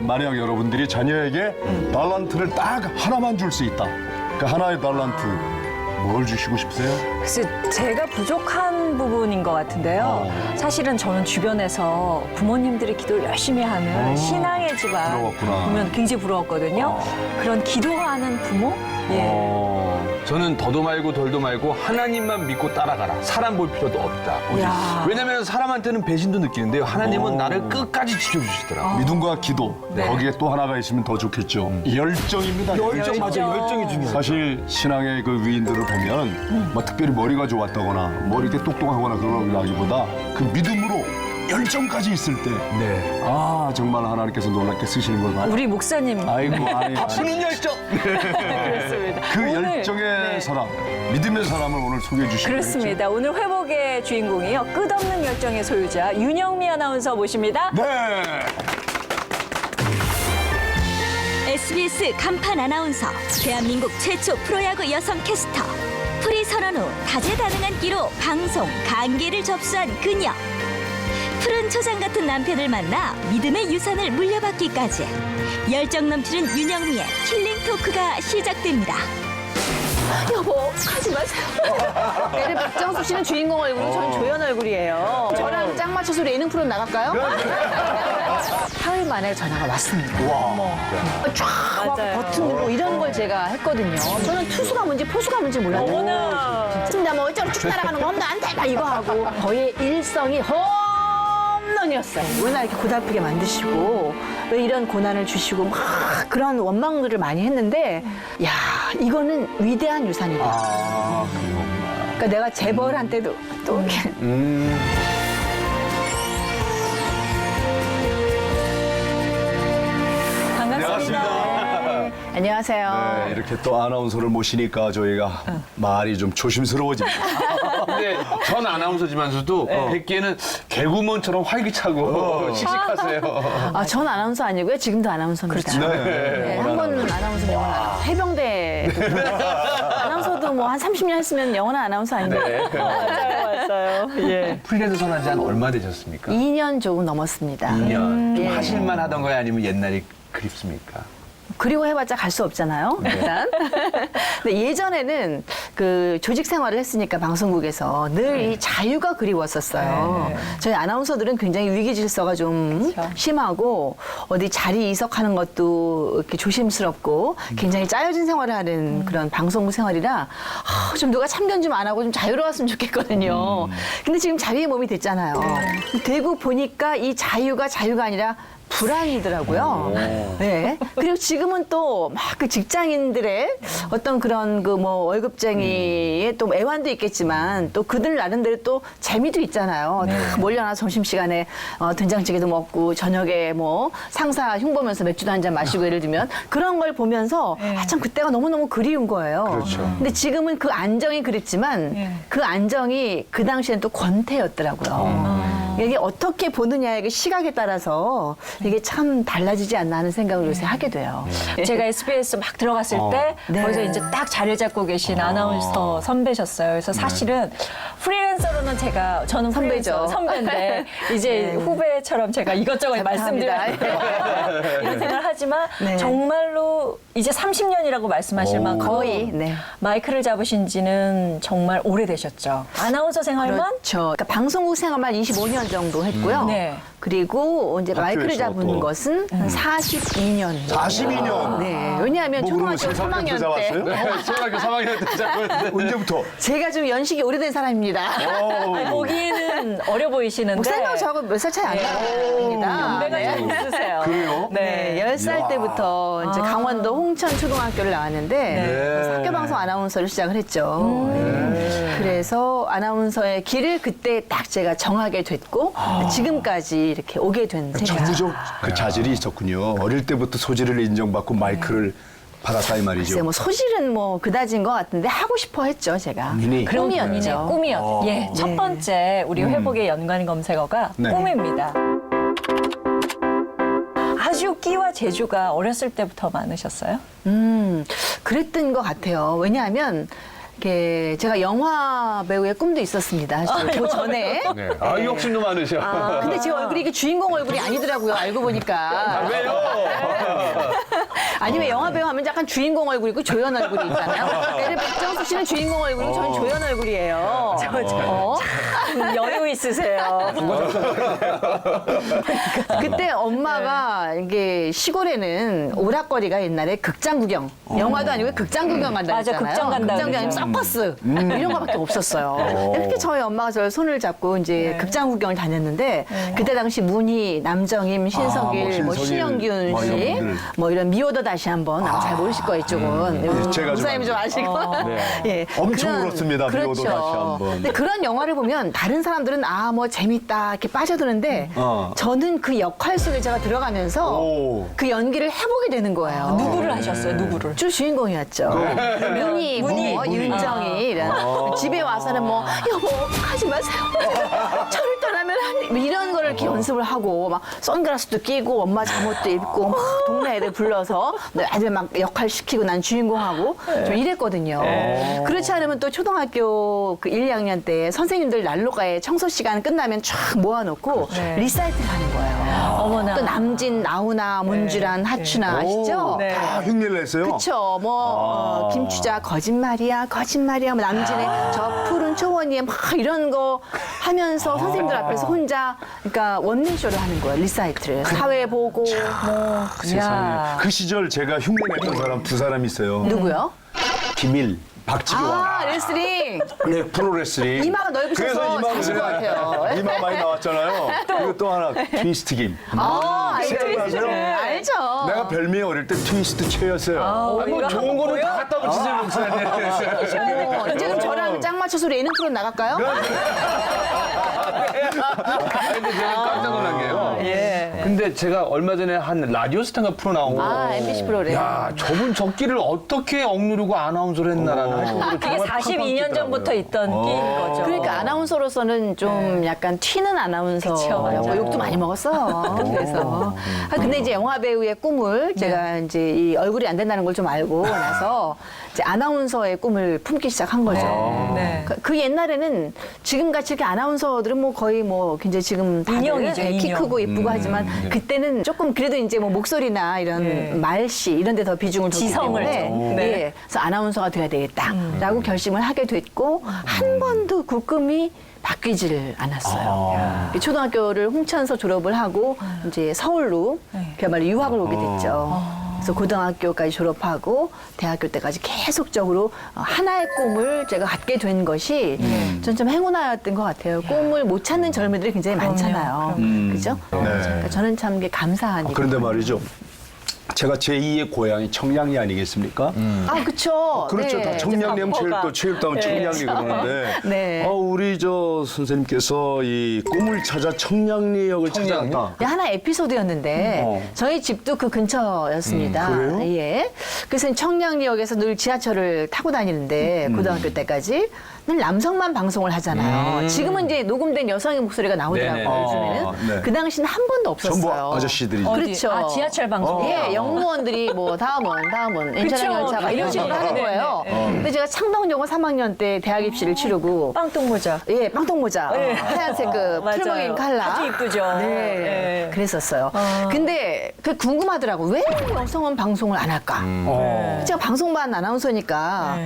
만약 여러분들이 자녀에게 달란트를 딱 하나만 줄 수 있다. 그 하나의 달란트 뭘 주시고 싶으세요? 글쎄 제가 부족한 부분인 것 같은데요. 사실은 저는 주변에서 부모님들이 기도를 열심히 하는 신앙의 집안 부러웠구나. 보면 굉장히 부러웠거든요. 그런 기도하는 부모? 예. 저는 더도 말고 덜도 말고 하나님만 믿고 따라가라. 사람 볼 필요도 없다. 야. 왜냐면 사람한테는 배신도 느끼는데요. 하나님은 나를 끝까지 지켜주시더라고요. 믿음과 기도 거기에 또 하나가 있으면 더 좋겠죠. 열정입니다. 열정 맞아요. 열정이 중요해요. 사실 신앙의 그 위인들을 보면 뭐 특별히 머리가 좋았다거나 뭐 이렇게 똑똑하거나 그러기보다 그 믿음으로 열정까지 있을 때 네. 아 정말 하나님께서 놀랍게 쓰시는 걸 봐요. 우리 목사님 아이고 푸는 열정. 그렇습니다. 그 오늘, 열정의 네. 사람 믿음의 사람을 오늘 소개해 주시죠. 그렇습니다. 오늘 회복의 주인공이요. 끝없는 열정의 소유자 윤영미 아나운서 모십니다. 네. SBS 간판 아나운서, 대한민국 최초 프로야구 여성 캐스터. 프리 선언 후 다재다능한 끼로 방송, 간계를 접수한 그녀. 푸른 초장 같은 남편을 만나 믿음의 유산을 물려받기까지. 열정 넘치는 윤영미의 킬링 토크가 시작됩니다. 여보, 하지 마세요. 내일 박정수 씨는 주인공 얼굴이고 저는 조연 얼굴이에요. 저랑 짝 맞춰서 예능 프로 나갈까요? 사흘 만에 전화가 왔습니다. 쫙 막 맞아요. 버튼 누르고 이런 걸 제가 했거든요. 저는 투수가 뭔지 포수가 뭔지 몰랐는데. 어머나. 진짜 뭐 어쩌고 쭉 날아가는 거 홈런한테 막 이거 하고 거의 일성이 홈런이었어요. 왜 나 이렇게 고달프게 만드시고 왜 이런 고난을 주시고 막 그런 원망들을 많이 했는데 야 이거는 위대한 유산이다. 아 그렇구나. 그러니까 내가 재벌한 때도 또 이렇게 반갑습니다. 안녕하세요. 네, 이렇게 또 아나운서를 모시니까 저희가 말이 좀 조심스러워집니다. 근데 전 아나운서지만서도 뵙기에는 개구먼처럼 활기차고 씩씩하세요. 아, 전 아나운서 아니고요. 지금도 아나운서입니다. 네, 한 번 아나운서 영원한 해병대 아나운서도 뭐 한 30년 했으면 영원한 아나운서 아닌가요? 맞아요. 예. 프리랜서 선언한 지 한 얼마 되셨습니까? 2년 조금 넘었습니다. 2년. 좀 예. 하실만 하던 거예요? 아니면 옛날이 그립습니까? 그리고 해봤자 갈 수 없잖아요. 일단. 근데 예전에는 그 조직 생활을 했으니까 방송국에서 늘 이 자유가 그리웠었어요. 저희 아나운서들은 굉장히 위기 질서가 좀 심하고 어디 자리 이석하는 것도 이렇게 조심스럽고 굉장히 짜여진 생활을 하는 그런 방송국 생활이라 좀 누가 참견 좀 안 하고 좀 자유로웠으면 좋겠거든요. 근데 지금 자유의 몸이 됐잖아요. 되고 보니까 이 자유가 아니라 불안이더라고요. 네. 그리고 지금은 또 막 그 직장인들의 어떤 그런 그 뭐 월급쟁이의 또 애환도 있겠지만 또 그들 나름대로 또 재미도 있잖아요. 다 몰려나 점심시간에 된장찌개도 먹고 저녁에 뭐 상사 흉보면서 맥주도 한 잔 마시고 예를 들면 그런 걸 보면서 참 그때가 너무너무 그리운 거예요. 그렇죠. 근데 지금은 그 안정이 그립지만 그 안정이 그 당시엔 또 권태였더라고요. 이게 어떻게 보느냐의 그 시각에 따라서 이게 참 달라지지 않나 하는 생각을 요새 하게 돼요. 제가 SBS 막 들어갔을 때 거기서 이제 딱 자리 잡고 계신 아나운서 선배셨어요. 그래서 사실은 프리랜서로는 저는 선배죠. 선배인데 이제 후배처럼 제가 이것저것 말씀드려요. 이런 생각을 하지만 네. 정말로 이제 30년이라고 말씀하실 만큼 거의, 네. 마이크를 잡으신 지는 정말 오래되셨죠. 아나운서 생활만 그렇죠. 그러니까 방송국 생활만 25년 정도 했고요. 네. 그리고 이제 마이크를 학교에서 잡은 또. 것은 한 42년. 42년. 네. 왜냐하면 뭐 그러면 초등학교 3학년 때 잡았어요? 초등학교 3학년 때 잡았는데. 언제부터? 제가 좀 연식이 오래된 사람입니다. 아니, 보기에는 어려 보이시는데 뭐 생각 저하고 몇 살 차이 안 납니다. 연배가 좀 있으세요. 그래요? 네, 10살 때부터 이제 강원도 홍천 초등학교를 나왔는데 그래서 학교 방송 아나운서를 시작을 했죠. 네. 그래서 아나운서의 길을 그때 딱 제가 정하게 됐고 지금까지 이렇게 오게 된 셈이죠. 정부적 그 자질이 있었군요. 어릴 때부터 소질을 인정받고 마이크를 받았다 이 말이죠. 글쎄 뭐 소질은 뭐 그다지인 것 같은데 하고 싶어 했죠 제가. 본인이? 꿈이었죠. 꿈이요. 예, 첫 번째 우리 회복의 연관 검색어가 네. 꿈입니다. 아주 끼와 재주가 어렸을 때부터 많으셨어요? 그랬던 것 같아요. 왜냐하면 이렇게 제가 영화 배우의 꿈도 있었습니다. 그 전에. 네. 아, 욕심도 많으셔. 근데 제 얼굴이 이게 주인공 얼굴이 아니더라고요. 알고 보니까. 왜요? 아니면 영화 배우 하면 약간 주인공 얼굴이고 조연 얼굴이 있잖아요. 예를 박정수 씨는 주인공 얼굴이고 저는 조연 얼굴이에요. 여유 있으세요. 그때 엄마가 이게 시골에는 오락거리가 옛날에 극장 구경, 영화도 아니고 극장 구경 간다 맞아, 했잖아요. 극장 간다 극장 아니면 그러죠. 서커스 이런 거밖에 없었어요. 이렇게 저희 엄마가 저를 손을 잡고 이제 극장 구경을 다녔는데 그때 당시 문희, 남정임, 신석일, 뭐 신영균 뭐 이런 씨, 분들. 뭐 이런 미워더 다시 한번 아마 잘 모르실 거예요 이쪽은. 제가 목사님이 좀 아시고. 예. 엄청 울었습니다, 미워더 그렇죠. 다시 한번. 근데 그런 영화를 보면 다른 사람들은 뭐 재밌다 이렇게 빠져드는데 저는 그 역할 속에 제가 들어가면서 오. 그 연기를 해보게 되는 거예요. 누구를 하셨어요? 누구를? 주 주인공이었죠. 문희, 뭐 윤정이 이런 집에 와서는 뭐 여보 하지 마세요. 저를 떠나면 이런 거를 이렇게 연습을 하고 막 선글라스도 끼고 엄마 잠옷도 입고 막 동네 애들 불러서 애들 막 역할 시키고 난 주인공하고 좀 이랬거든요. 그렇지 않으면 또 초등학교 그 1, 2학년 때 선생님들 난로가에 청소 시간 끝나면 쫙 모아놓고 리사이트를 하는 거예요. 어머나. 또 남진, 나훈아, 문주란, 하춘아 아시죠? 네. 다 흉내를 냈어요? 그쵸. 김추자, 거짓말이야, 거짓말이야. 뭐 남진의 저 푸른 초원이에 막 이런 거 하면서 선생님들 앞에서 혼자, 그러니까 원맨쇼를 하는 거예요. 리사이트를. 사회 보고, 뭐. 세상에. 그 시절 제가 흉내 냈던 사람 두 사람 있어요. 누구요? 김일, 박지원. 레슬링. 네, 프로레슬링. 이마가 넓으셔서 잘하실 것 같아요. 이마 많이 나왔잖아요. 그리고 또 하나, 트위스트 김. 알죠. 알죠. 내가 별명이 어릴 때 트위스트 최였어요. 뭐 좋은 거는 다 갖다 붙이세요, 목사님. 이제 그럼 저랑 짝 맞춰서 예능 프로 나갈까요? 근데 제가 깜짝 놀란 게요. 근데 제가 얼마 전에 한 라디오스타인가 프로 나온 거. MBC 프로그램. 야, 저분 적기를 어떻게 억누르고 아나운서를 했나라는 할 정도로 그게 정말 42년 전부터 있던 끼인 거죠. 그러니까 아나운서로서는 좀 약간 튀는 아나운서. 그쵸, 맞아요. 욕도 많이 먹었어요. 그래서. 근데 이제 영화 배우의 꿈을 제가 이제 이 얼굴이 안 된다는 걸 좀 알고 나서 이제 아나운서의 꿈을 품기 시작한 거죠. 네. 그 옛날에는 지금같이 이렇게 아나운서들은 뭐 거의 뭐 굉장히 지금 다들 인형이죠, 키 인형. 크고 예쁘고 하지만 그때는 조금 그래도 이제 뭐 목소리나 이런 말씨 이런 데 더 비중을 뒀기 지성을 때문에 좀. 예, 그래서 아나운서가 돼야 되겠다라고 결심을 하게 됐고 한 번도 그 꿈이 바뀌지를 않았어요. 초등학교를 홍천에서 졸업을 하고 이제 서울로 그야말로 유학을 오게 됐죠. 그래서 고등학교까지 졸업하고 대학교 때까지 계속적으로 하나의 꿈을 제가 갖게 된 것이 전 좀 행운아였던 것 같아요. 꿈을 못 찾는 젊은이들이 굉장히 많잖아요. 그죠? 그러니까 저는 참 이게 감사한 일. 그런데 말이죠. 제가 제2의 고향이 청량리 아니겠습니까? 그쵸. 그렇죠. 다 청량리하면 제일 또 체육다운 청량리 그러는데 네. 우리 저 선생님께서 이 꿈을 찾아 청량리역을 찾아갔다. 하나 에피소드였는데 저희 집도 그 근처였습니다. 그래요? 예. 그래서 청량리역에서 늘 지하철을 타고 다니는데 고등학교 때까지 늘 남성만 방송을 하잖아요. 지금은 이제 녹음된 여성의 목소리가 나오더라고요. 네네. 요즘에는. 네. 그 당시는 한 번도 없었어요. 전부 아저씨들이. 그렇죠. 아, 지하철 방송. 예, 영무원들이 뭐 다음은 인천행 열차가 이런 식으로 하는 거예요. 근데 제가 창동여고 3학년 때 대학 입시를 치르고 빵똥모자. 예, 빵똥모자. 하얀색 그 맞아요. 풀먹인 칼라. 아주 이쁘죠. 네. 네. 그랬었어요. 근데 그 궁금하더라고. 왜 여성은 방송을 안 할까? 제가 방송반 아나운서니까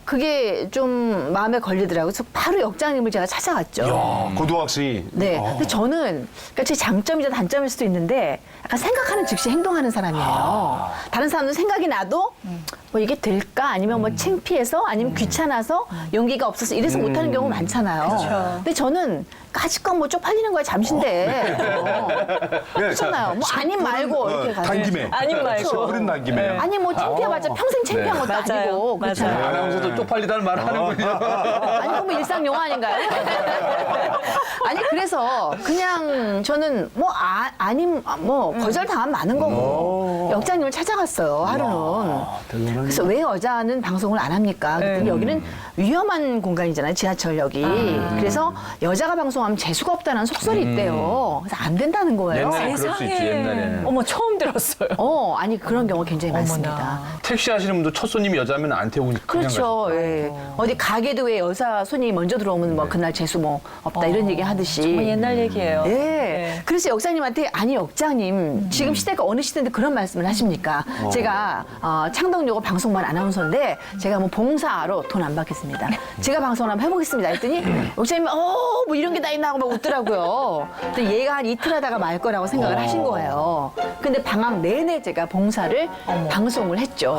그게 좀 마음에 걸리더라고요. 그래서 바로 역장님을 제가 찾아갔죠. 야, 고등학생이. 네. 근데 저는 그러니까 제 장점이자 단점일 수도 있는데 약간 생각하는 즉시 행동하는 사람이에요. 다른 사람은 생각이 나도 뭐 이게 될까? 아니면 뭐 창피해서 아니면 귀찮아서 용기가 없어서 이래서 못하는 경우 많잖아요. 근데 저는 까짓건 뭐 쪽팔리는 거야 잠시인데. 그렇잖아요. 뭐 아님 말고 이렇게 가서. 단 김에. 아님 말고. 그런 단 김에. 아니 뭐 창피해봤자 평생 창피한 것도 맞아요. 아니고 그렇잖아요. 맞아요. 아나운서도 쪽팔리다는 말을 하는군요. 아니 그럼 뭐 일상 영화 아닌가요? 아니 그래서 그냥 저는 뭐 아님 뭐 거절 당하면 많은 거고 역장님을 찾아갔어요 하루는. 그래서 왜 여자는 방송을 안 합니까? 그랬더니 네. 여기는 위험한 공간이잖아요, 지하철역이. 그래서 여자가 방송하면 재수가 없다는 속설이 있대요. 그래서 안 된다는 거예요. 옛날에 그럴 수 있지, 옛날에는. 어머, 처음 들었어요. 아니 그런 경우가 굉장히 많습니다. 택시 하시는 분도 첫 손님이 여자면 안 태우고 그냥 그렇죠. 예. 어디 가게도 왜 여자 손님이 먼저 들어오면 뭐 그날 재수 뭐 없다 이런 얘기 하듯이. 정말 옛날 얘기예요. 예. 네. 그래서 역장님한테 아니 역장님 지금 시대가 어느 시대인데 그런 말씀을 하십니까? 제가 창덕여고 방송반 아나운서인데 제가 뭐 봉사로 돈 안 받겠습니다. 제가 방송을 한번 해보겠습니다. 했더니 역장님이 뭐 이런 게 다 있나 하고 막 웃더라고요. 근데 얘가 한 이틀 하다가 말 거라고 생각을 하신 거예요. 근데 방학 내내 제가 봉사를 방송을 했죠.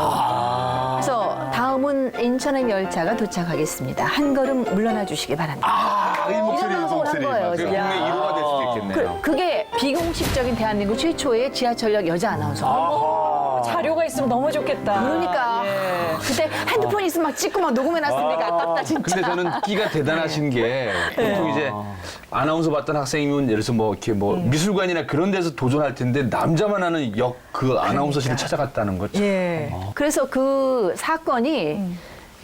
그래서 다음은 인천행 열차가 도착하겠습니다. 한 걸음 물러나 주시기 바랍니다. 이 목소리, 이런 이 방송을 한 목소리. 거예요. 그게 제가. 국내 1호가 될 수도 있겠네요. 그게 비공식적인 대한민국 최초의 지하철역 여자 아나운서. 자료가 있으면 너무 좋겠다. 그러니까 예. 그때 핸드폰이 있으면 막 찍고 막 녹음해놨으니까 아깝다 진짜. 근데 저는 끼가 대단하신 게 보통 이제 아나운서 봤던 학생이면 예를 들어서 뭐 이렇게 뭐 미술관이나 그런 데서 도전할 텐데 남자만 하는 역 그 아나운서실을 찾아갔다는 거 참. 예. 그래서 그 사건이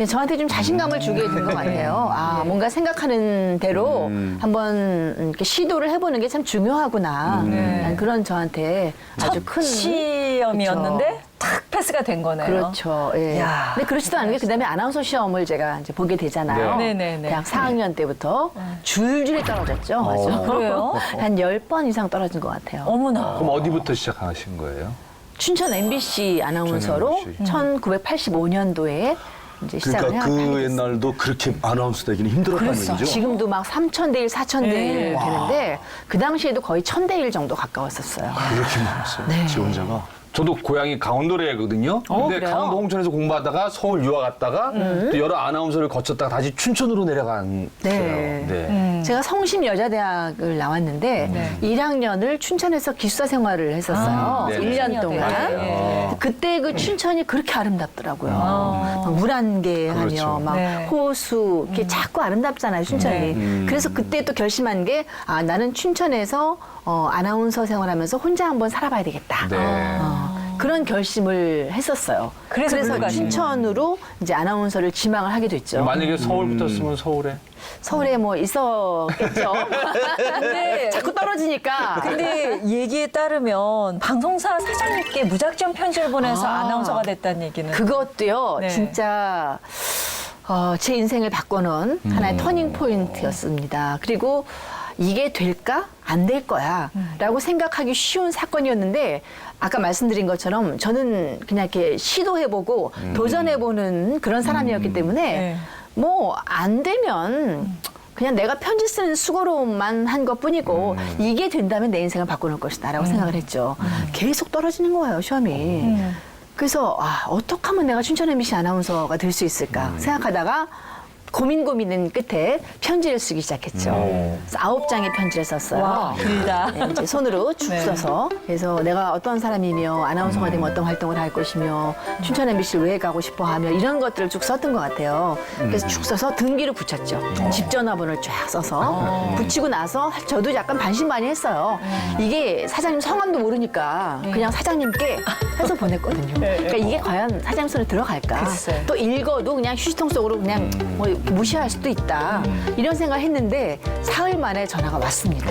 저한테 좀 자신감을 주게 된 것 같아요. 뭔가 생각하는 대로 한번 이렇게 시도를 해보는 게 참 중요하구나. 라는 그런 저한테 아주 큰 시험이었는데 탁 패스가 된 거네요. 그렇죠. 예. 야, 근데 그렇지도 않은 게 그다음에 아나운서 시험을 제가 이제 보게 되잖아요. 네. 네네네. 대학 4학년 때부터 줄줄이 떨어졌죠. 맞아. 그래요? 한 10번 이상 떨어진 것 같아요. 어머나. 그럼 어디부터 시작하신 거예요? 춘천 MBC 아나운서로 MBC. 1985년도에 이제 시작을 그러니까 하게 그 됐어요. 옛날도 그렇게 아나운서 되기는 힘들었다는 얘기죠. 지금도 막 3,000대 1, 4,000대 1 네. 되는데 그 당시에도 거의 1,000대 1 정도 가까웠었어요. 그렇게 많았어요. 네. 지원자가. 저도 고향이 강원도래거든요. 근데 그래요? 강원도 홍천에서 공부하다가 서울 유학 갔다가 또 여러 아나운서를 거쳤다가 다시 춘천으로 내려간 네. 네. 제가 성심여자대학을 나왔는데 1학년을 춘천에서 기숙사 생활을 했었어요. 네. 1년 동안. 맞아요. 그때 그 춘천이 그렇게 아름답더라고요. 막 물안개하며 그렇죠. 막 네. 호수 이렇게 자꾸 아름답잖아요, 춘천이. 그래서 그때 또 결심한 게 나는 춘천에서 아나운서 생활하면서 혼자 한번 살아봐야 되겠다. 네. 그런 결심을 했었어요. 그래서 물가시는 춘천으로 이제 아나운서를 지망을 하게 됐죠. 만약에 서울 붙었으면 서울에 서울에 뭐 있었겠죠. 근데 자꾸 떨어지니까. 근데 얘기에 따르면 방송사 사장님께 무작정 편지를 보내서 아나운서가 됐다는 얘기는 그것도요, 네. 진짜 제 인생을 바꿔놓은 하나의 터닝 포인트였습니다. 그리고 이게 될까? 안 될 거야. 라고 생각하기 쉬운 사건이었는데, 아까 말씀드린 것처럼 저는 그냥 이렇게 시도해보고 도전해보는 그런 사람이었기 때문에, 네. 뭐, 안 되면 그냥 내가 편지 쓰는 수고로움만 한 것 뿐이고, 이게 된다면 내 인생을 바꿔놓을 것이다. 라고 생각을 했죠. 계속 떨어지는 거예요, 시험이. 그래서, 어떻게 하면 내가 춘천 MBC 아나운서가 될 수 있을까 생각하다가, 고민은 끝에 편지를 쓰기 시작했죠. 그래서 9장의 편지를 썼어요. 와, 길다. 네, 이제 손으로 쭉 네. 써서 그래서 내가 어떤 사람이며 아나운서가 되면 어떤 활동을 할 것이며 춘천 MBC를 왜 가고 싶어 하며 이런 것들을 쭉 썼던 것 같아요. 그래서 쭉 써서 등기를 붙였죠. 집 전화번호를 쫙 써서 붙이고 나서 저도 약간 반신반의했어요. 이게 사장님 성함도 모르니까 그냥 사장님께 해서 보냈거든요. 그러니까 이게 과연 사장님 손에 들어갈까? 글쎄. 또 읽어도 그냥 휴지통 속으로 그냥 뭐 무시할 수도 있다. 이런 생각을 했는데 사흘 만에 전화가 왔습니다.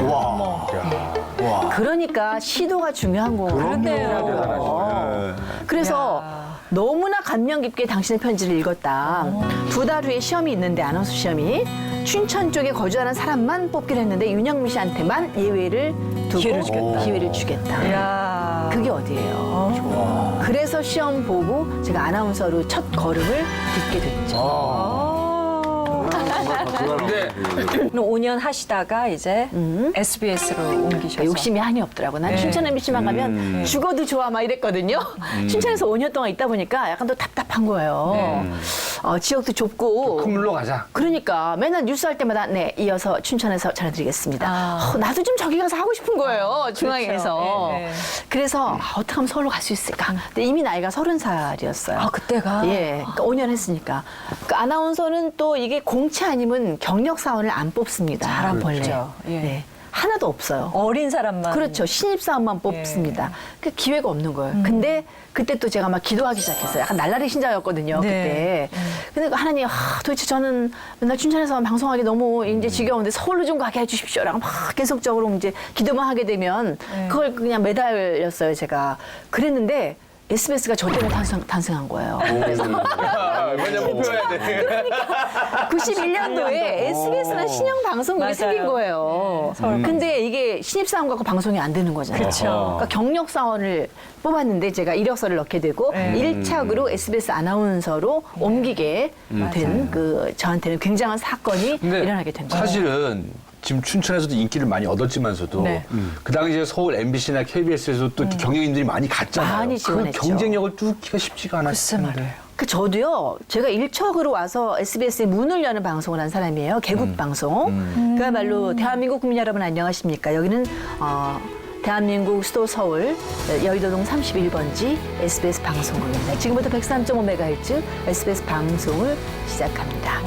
그러니까 시도가 중요한 거더라고요. 그래서 너무나 감명 깊게 당신의 편지를 읽었다. 2달 후에 시험이 있는데 아나운서 시험이 춘천 쪽에 거주하는 사람만 뽑기로 했는데 윤영미 씨한테만 예외를 두고 기회를 주겠다. 이야. 그게 어디예요? 그래서 시험 보고 제가 아나운서로 첫 걸음을 딛게 됐죠. 근데 그럼 5년 하시다가 이제 SBS로 옮기셔서 욕심이 한이 없더라고. 난 네. 춘천 MBC만 가면 죽어도 좋아 막 이랬거든요. 춘천에서 5년 동안 있다 보니까 약간 또 답답한 거예요. 지역도 좁고. 큰 물로 가자. 그러니까 맨날 뉴스 할 때마다 네 이어서 춘천에서 전해드리겠습니다. 나도 좀 저기 가서 하고 싶은 거예요. 중앙에서. 그렇죠. 네, 네. 그래서 어떻게 하면 서울로 갈 수 있을까. 근데 이미 나이가 30살이었어요. 그때가 예, 그러니까 5년 했으니까. 그 아나운서는 또 이게 공채 아니면 경력 사원을 안 뽑습니다. 잘 안 원래. 뽑죠. 예. 네. 하나도 없어요. 어린 사람만. 그렇죠. 신입사원만 뽑습니다. 그 기회가 없는 거예요. 근데 그때 또 제가 막 기도하기 시작했어요. 약간 날라리 신자였거든요. 네. 그때. 근데 하나님, 도대체 저는 맨날 춘천에서 방송하기 너무 이제 지겨운데 서울로 좀 가게 해주십시오라고 막 계속적으로 이제 기도만 하게 되면 그걸 그냥 매달렸어요, 제가. 그랬는데 SBS가 저 때문에 탄생한 거예요. 왜냐 목표해야 돼. 91년도에 SBS는 신형 방송국이 맞아요. 생긴 거예요. 근데 이게 신입사원 갖고 방송이 안 되는 거잖아요. 그쵸. 그러니까 경력사원을 뽑았는데 제가 이력서를 넣게 되고 일차로 SBS 아나운서로 옮기게 된 저한테는 굉장한 사건이 일어나게 된 거예요. 사실은 지금 춘천에서도 인기를 많이 얻었지만서도 네. 그 당시에 서울 MBC나 KBS에서 또 경영인들이 많이 갔잖아요. 많이 그 지원했죠. 경쟁력을 뚫기가 쉽지가 않았을 글쎄 텐데. 그 저도요. 제가 일척으로 와서 SBS에 문을 여는 방송을 한 사람이에요. 개국 방송. 그야말로 대한민국 국민 여러분 안녕하십니까? 여기는 대한민국 수도 서울 여의도동 31번지 SBS 방송국입니다. 지금부터 103.5MHz SBS 방송을 시작합니다.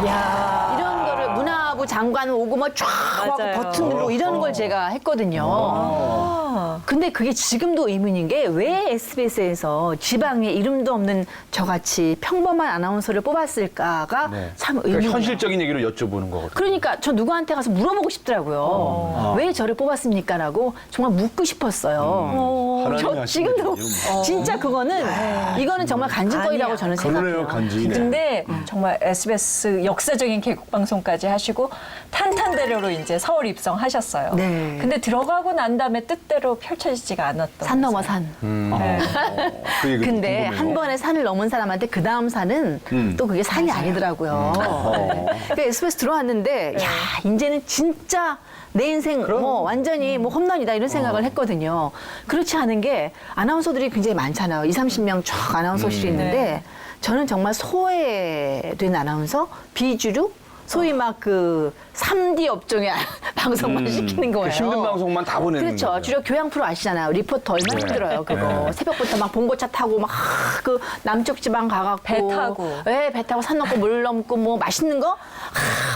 이런 거를 문화부 장관 오고 뭐 쫙 와고 맞아요. 버튼 누르고 이러는 걸 제가 했거든요. 근데 그게 지금도 의문인 게 왜 SBS에서 지방에 이름도 없는 저같이 평범한 아나운서를 뽑았을까가 참 그러니까 의문이에요. 현실적인 얘기로 여쭤보는 거거든요. 그러니까 저 누구한테 가서 물어보고 싶더라고요. 왜 저를 뽑았습니까라고 정말 묻고 싶었어요. 하나님이 저 하시는 지금도 일이요. 진짜 그거는 이거는 정말 간증거리라고 저는 그러네요, 생각해요. 간증이네. 근데 정말 SBS 역사적인 개국 방송까지 하시고 탄탄대로로 이제 서울 입성하셨어요. 네. 근데 들어가고 난 다음에 뜻대로 펼쳐지지가 않았던. 산 넘어 산. 네. 그 얘기 근데 궁금해요. 한 번에 산을 넘은 사람한테 그 다음 산은 또 그게 산이 아니더라고요. 네. 그러니까 SBS 들어왔는데 야 이제는 진짜 내 인생 뭐 완전히 뭐 홈런이다 이런 생각을 했거든요. 그렇지 않은 게 아나운서들이 굉장히 많잖아요. 20-30명 쫙 아나운서실이 있는데 저는 정말 소외된 아나운서 비주류 소위 막 그 3D 업종의 방송만 시키는 거예요. 그 힘든 방송만 다 보내는 그렇죠. 거죠. 주로 교양 프로 아시잖아요. 리포터 얼마나 힘들어요. 그거 새벽부터 막 봉고차 타고 막 그 남쪽 지방 가갖고 배 타고. 네, 배 타고 산 넘고 물 넘고 뭐 맛있는 거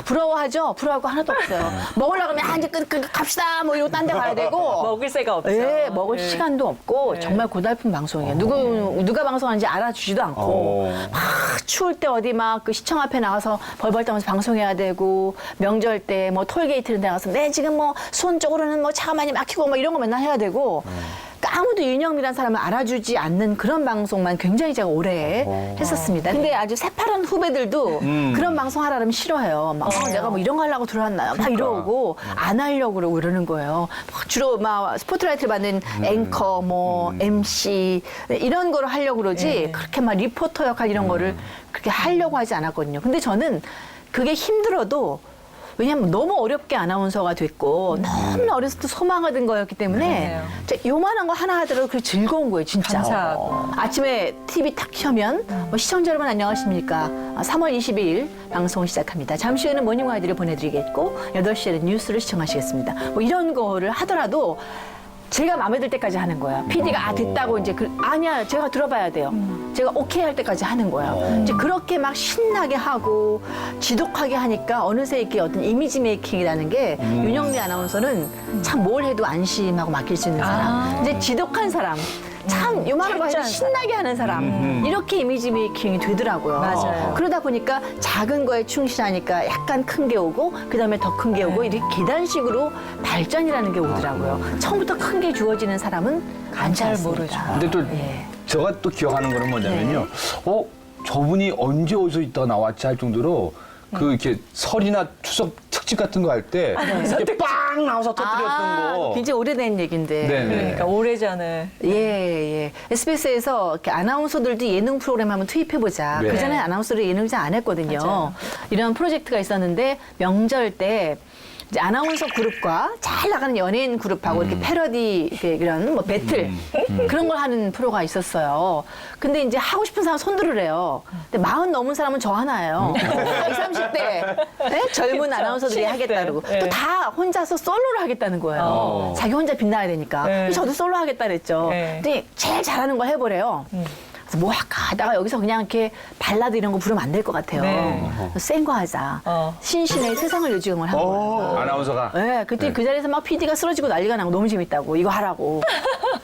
부러워하죠. 부러워할 거 하나도 없어요. 먹으려고 하면 이제 갑시다 뭐 이러고 딴 데 가야 되고 먹을 새가 없죠. 예, 먹을 네. 시간도 없고 정말 고달픈 방송이에요. 누가 방송하는지 알아주지도 않고 막 추울 때 어디 막 그 시청 앞에 나가서 벌벌 떠면서 방송해야 되고 명절 때 뭐 톨게이트를 나가서 네 지금 뭐 수원 쪽으로는 뭐 차가 많이 막히고 뭐 이런 거 맨날 해야 되고 그러니까 아무도 윤영미라는 사람을 알아주지 않는 그런 방송만 굉장히 제가 오래 했었습니다. 근데 아주 새파란 후배들도 그런 방송 하라 그러면 싫어해요. 막 내가 뭐 이런 거 하려고 들어왔나요? 막 이러고 안 하려고 그러고 이러는 거예요. 막 주로 막 스포트라이트를 받는 앵커, 뭐 MC 이런 거를 하려고 그러지 그렇게 막 리포터 역할 이런 거를 그렇게 하려고 하지 않았거든요. 근데 저는 그게 힘들어도 왜냐면 너무 어렵게 아나운서가 됐고 너무나 어렸을 때 소망하던 거였기 때문에 요만한 거 하나 하더라도 그게 즐거운 거예요, 진짜. 감사하고. 아침에 TV 탁 켜면 뭐 시청자 여러분 안녕하십니까. 3월 22일 방송 시작합니다. 잠시 후에는 모닝 아이들을 보내드리겠고 8시에는 뉴스를 시청하시겠습니다. 뭐 이런 거를 하더라도 제가 마음에 들 때까지 하는 거야. PD가 됐다고 이제 아니야 제가 들어봐야 돼요. 제가 오케이 할 때까지 하는 거예요. 이제 그렇게 막 신나게 하고 지독하게 하니까 어느새 이렇게 어떤 이미지 메이킹이라는 게 윤영미 아나운서는 참 뭘 해도 안심하고 맡길 수 있는 사람. 이제 지독한 사람. 참 요만한 거 해도 신나게 하는 사람. 이렇게 이미지 메이킹이 되더라고요. 맞아요. 그러다 보니까 작은 거에 충실하니까 약간 큰 게 오고 그다음에 더 큰 게 오고 이렇게 계단식으로 발전이라는 게 오더라고요. 처음부터 큰 게 주어지는 사람은 안 잘 모르죠. 근데 또 제가 또 기억하는 거는 뭐냐면요. 저분이 언제 어디서 있다가 나왔지 할 정도로 그 이렇게 설이나 추석 특집 같은 거 할 때 이렇게 빵 나와서 터뜨렸던 거. 굉장히 오래된 얘기인데. 네네. 그러니까 오래전에. 예. SBS에서 이렇게 아나운서들도 예능 프로그램 한번 투입해보자. 네. 그전에 아나운서를 예능 잘 안 했거든요. 맞아요. 이런 프로젝트가 있었는데 명절 때 이제 아나운서 그룹과 잘 나가는 연예인 그룹하고 이렇게 패러디 이런 뭐 배틀 그런 걸 하는 프로가 있었어요. 근데 이제 하고 싶은 사람 손 들으래요. 근데 40 넘은 사람은 저 하나예요. 20, 30대 네? 젊은 아나운서들이 하겠다 그러고 또 다 혼자서 솔로를 하겠다는 거예요. 자기 혼자 빛나야 되니까. 네. 저도 솔로 하겠다 그랬죠. 네. 근데 제일 잘하는 걸 해보래요. 그래서 뭐 할까 하다가 여기서 그냥 이렇게 발라드 이런 거 부르면 안 될 것 같아요. 네. 센 거 하자. 어. 신신의 세상을 요지경을 한 거예요. 아나운서가. 네, 그때 그 자리에서 막 PD가 쓰러지고 난리가 나고 너무 재밌다고 이거 하라고.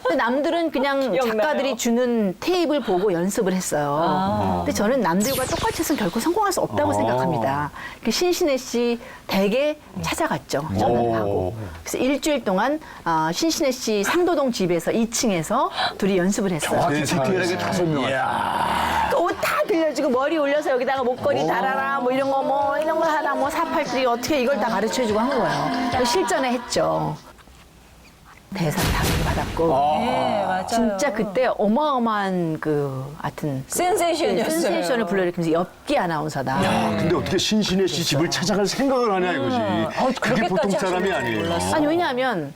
근데 남들은 그냥 기억나요. 작가들이 주는 테이프를 보고 연습을 했어요. 근데 저는 남들과 똑같이 해서 결코 성공할 수 없다고 생각합니다. 그 신신혜 씨 댁에 찾아갔죠. 전화하고. 그래서 일주일 동안 신신혜 씨 상도동 집에서 2층에서 둘이 연습을 했어요. 정확히 디테일하게 다 설명하죠. 옷 다 빌려주고 머리 올려서 여기다가 목걸이 달아라 뭐 이런 거 뭐 이런 거 하라 뭐 사팔들이 어떻게 이걸 다 가르쳐주고 한 거예요. 실전에 했죠. 대상 당을 받았고 네, 맞아요. 진짜 그때 어마어마한 하여튼 센세이션이었어요. 센세이션을 불러일으키면서 엽기 아나운서다. 근데 어떻게 신신혜 씨 집을 찾아갈 생각을 하냐 이거지. 그게 보통 그렇게까지 사람이 하실 줄 아니에요. 몰랐어요. 아니 왜냐하면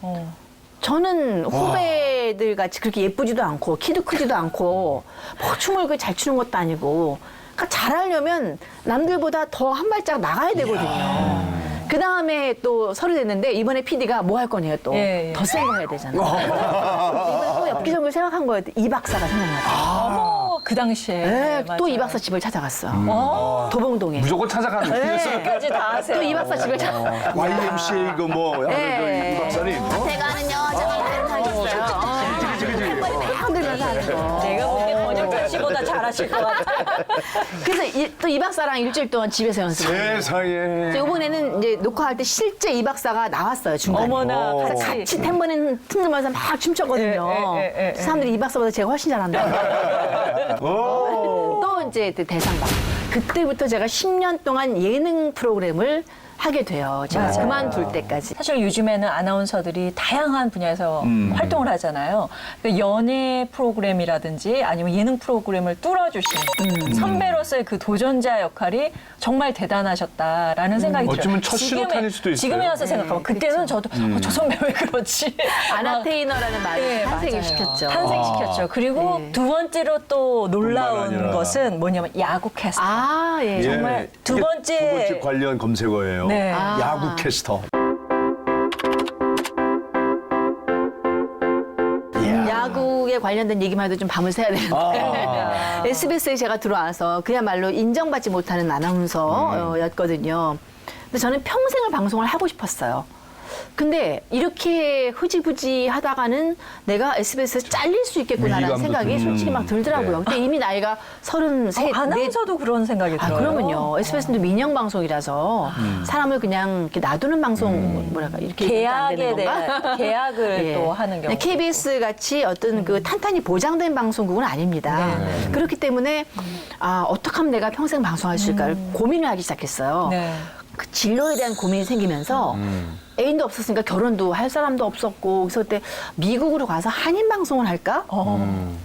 저는 후배들 같이 그렇게 예쁘지도 않고 키도 크지도 않고 뭐 춤을 잘 추는 것도 아니고 그러니까 잘하려면 남들보다 더 한 발짝 나가야 되거든요. 그 다음에 또 서류 됐는데 이번에 PD가 뭐 할 거냐요 또. 예. 더 센 거 해야 되잖아요. 이번에 또 엽기적으로 생각한 거예요. 이 박사가 생각나죠. 어머, 그 당시에. 네, 또 이 맞아요. 박사 집을 찾아갔어요. 도봉동에. 무조건 찾아가는 거였어요. 까지 다 하세요. 또 이 박사 집을 찾아갔어요. YMCA 이거 뭐 하는 네. 이 박사님. 제가 하는 여자가 하겠어요. 햄버리 막 흔들면서 하는 거. 내가 보기엔 번역자 씨보다 잘하실 것 같아요. 그래서 또 이 박사랑 일주일 동안 집에서 연습을. 세상에. 이번에는 이제 녹화할 때 실제 이 박사가 나왔어요 중간에. 어머나, 그래서 같이 탬버린 틈들면서 막 춤췄거든요. 예. 사람들이 이 박사보다 제가 훨씬 잘한다. 또 이제 대상 받고. 그때부터 제가 10년 동안 예능 프로그램을 하게 돼요. 제가 맞아요. 그만둘 때까지. 사실 요즘에는 아나운서들이 다양한 분야에서 활동을 하잖아요. 그 연예 프로그램이라든지 아니면 예능 프로그램을 뚫어주신 선배로서의 그 도전자 역할이 정말 대단하셨다라는 생각이 들어요. 어쩌면 첫 신호탄일 수도 있어요. 지금에 와서 생각하면 그때는 저도 저 선배 왜 그렇지? 아나테이너라는 말을 네, 탄생을 맞아요. 시켰죠. 탄생시켰죠. 그리고 네. 두 번째로 또 놀라운 아니라. 것은 뭐냐면 야구 캐스터. 아, 예. 정말 두 이게 번째- 두 번째 관련 검색어예요. 네. 야구 캐스터. 야구에 관련된 얘기만 해도 좀 밤을 새야 되는데 SBS에 제가 들어와서 그야말로 인정받지 못하는 아나운서였거든요. 근데 저는 평생을 방송을 하고 싶었어요. 근데 이렇게 흐지부지 하다가는 내가 SBS에서 잘릴 수 있겠구나라는 위기감도 생각이 들죠. 솔직히 막 들더라고요. 근데 이미 나이가 33, 아나운서도 그런 생각이 들어요. 그러면요. SBS는 민영 방송이라서 사람을 그냥 이렇게 놔두는 방송 뭐랄까 이렇게 안 되는 계약에 건가? 대한 계약을 예. 또 하는 경우. KBS 같이 어떤 그 탄탄히 보장된 방송국은 아닙니다. 그렇기 때문에 어떻게 하면 내가 평생 방송할 수 있을까를 고민을 하기 시작했어요. 네. 그 진로에 대한 고민이 생기면서 애인도 없었으니까 결혼도 할 사람도 없었고 그래서 그때 미국으로 가서 한인 방송을 할까?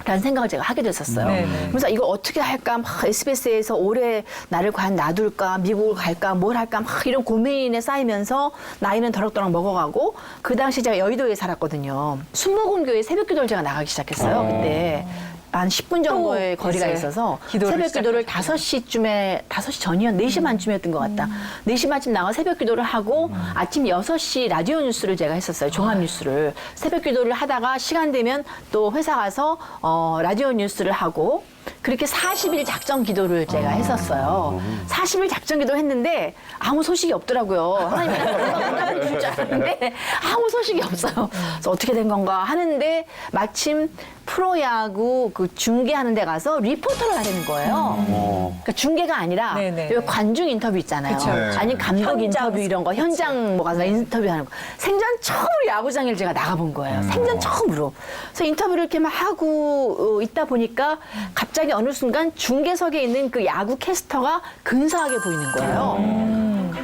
라는 생각을 제가 하게 됐었어요. 네네. 그래서 이걸 어떻게 할까? 막 SBS에서 오래 나를 과연 놔둘까? 미국을 갈까? 뭘 할까? 막 이런 고민에 쌓이면서 나이는 더럭더럭 먹어가고 그 당시 제가 여의도에 살았거든요. 순복음교회 새벽기도를 제가 나가기 시작했어요. 그때. 한 10분 정도의 또 거리가 이제 있어서 기도를 새벽 기도를 시작하셨구나. 5시 전이었, 4시 반쯤이었던 것 같다. 4시 반쯤 나가 새벽 기도를 하고 아침 6시 라디오 뉴스를 제가 했었어요. 종합 뉴스를. 새벽 기도를 하다가 시간 되면 또 회사 가서 라디오 뉴스를 하고 그렇게 40일 작전 기도를 제가 했었어요. 40일 작전 기도를 했는데 아무 소식이 없더라고요. 하나님이 응답을 줄 줄 알았는데 아무 소식이 없어요. 그래서 어떻게 된 건가 하는데 마침 프로야구 그 중계하는 데 가서 리포터를 하려는 거예요. 그러니까 중계가 아니라 네네. 왜 관중 인터뷰 있잖아요. 그쵸, 그쵸. 아니 감독 현장 인터뷰 이런 거 현장 뭐 가서 인터뷰하는 거 생전 처음으로 야구장을 제가 나가본 거예요. 생전 처음으로. 그래서 인터뷰를 이렇게 막 하고 있다 보니까 갑자기 어느 순간 중계석에 있는 그 야구 캐스터가 근사하게 보이는 거예요.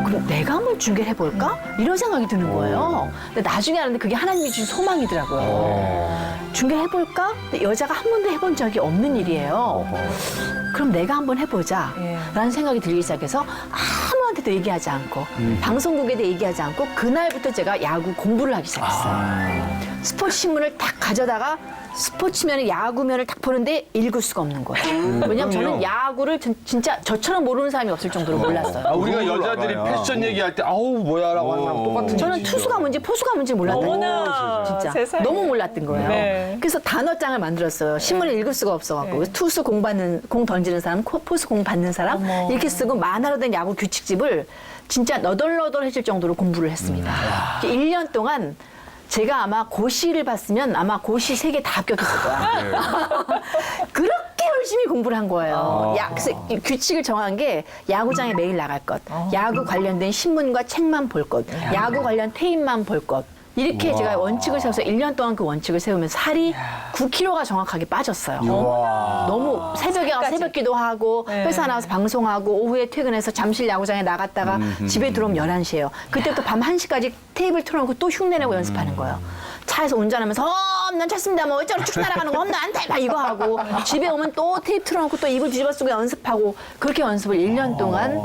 그럼 내가 한번 중계를 해볼까? 이런 생각이 드는 거예요. 근데 나중에 알았는데 그게 하나님이 주신 소망이더라고요. 중계를 해볼까? 근데 여자가 한 번도 해본 적이 없는 일이에요. 그럼 내가 한번 해보자. 예. 라는 생각이 들기 시작해서 아무한테 아무한테도 얘기하지 않고 방송국에도 얘기하지 않고 그날부터 제가 야구 공부를 하기 시작했어요. 스포츠 신문을 딱 가져다가 스포츠면을 야구면을 딱 보는데 읽을 수가 없는 거예요. 왜냐면 저는 야구를 진짜 저처럼 모르는 사람이 없을 정도로 몰랐어요. 우리가 그걸로 여자들이 알아요. 패션 얘기할 때 아우 뭐야라고 하는 거랑 똑같은 저는 얘기죠. 투수가 뭔지 포수가 뭔지 몰랐던 거예요. 어머나, 진짜 세상에. 너무 몰랐던 거예요. 네. 그래서 단어장을 만들었어요. 신문을 읽을 수가 없어갖고 그래서 투수 공 던지는 사람, 포수 공 받는 사람 어머. 이렇게 쓰고 만화로 된 야구 규칙집을 진짜 너덜너덜해질 정도로 공부를 했습니다. 1년 동안 제가 아마 고시를 봤으면 아마 고시 3개 다 합격했을 거야. 그렇게 열심히 공부를 한 거예요. 그래서 이 규칙을 정한 게 야구장에 매일 나갈 것, 야구 관련된 신문과 책만 볼 것, 야구 관련 테이프만 볼 것. 이렇게 제가 원칙을 세워서 1년 동안 그 원칙을 세우면서 살이 9kg가 정확하게 빠졌어요. 너무 새벽에 가서 새벽기도 하고 네. 회사 나와서 방송하고 오후에 퇴근해서 잠실 야구장에 나갔다가 집에 들어오면 11시예요. 그때부터 밤 1시까지 테이블 틀어놓고 또 흉내내고 연습하는 거예요. 차에서 운전하면서 홈런 쳤습니다. 뭐 어쩌고 쭉 날아가는 거 홈런 안돼 막 이거 하고 집에 오면 또 테이프 틀어놓고 또 이불 뒤집어 쓰고 연습하고 그렇게 연습을 1년 동안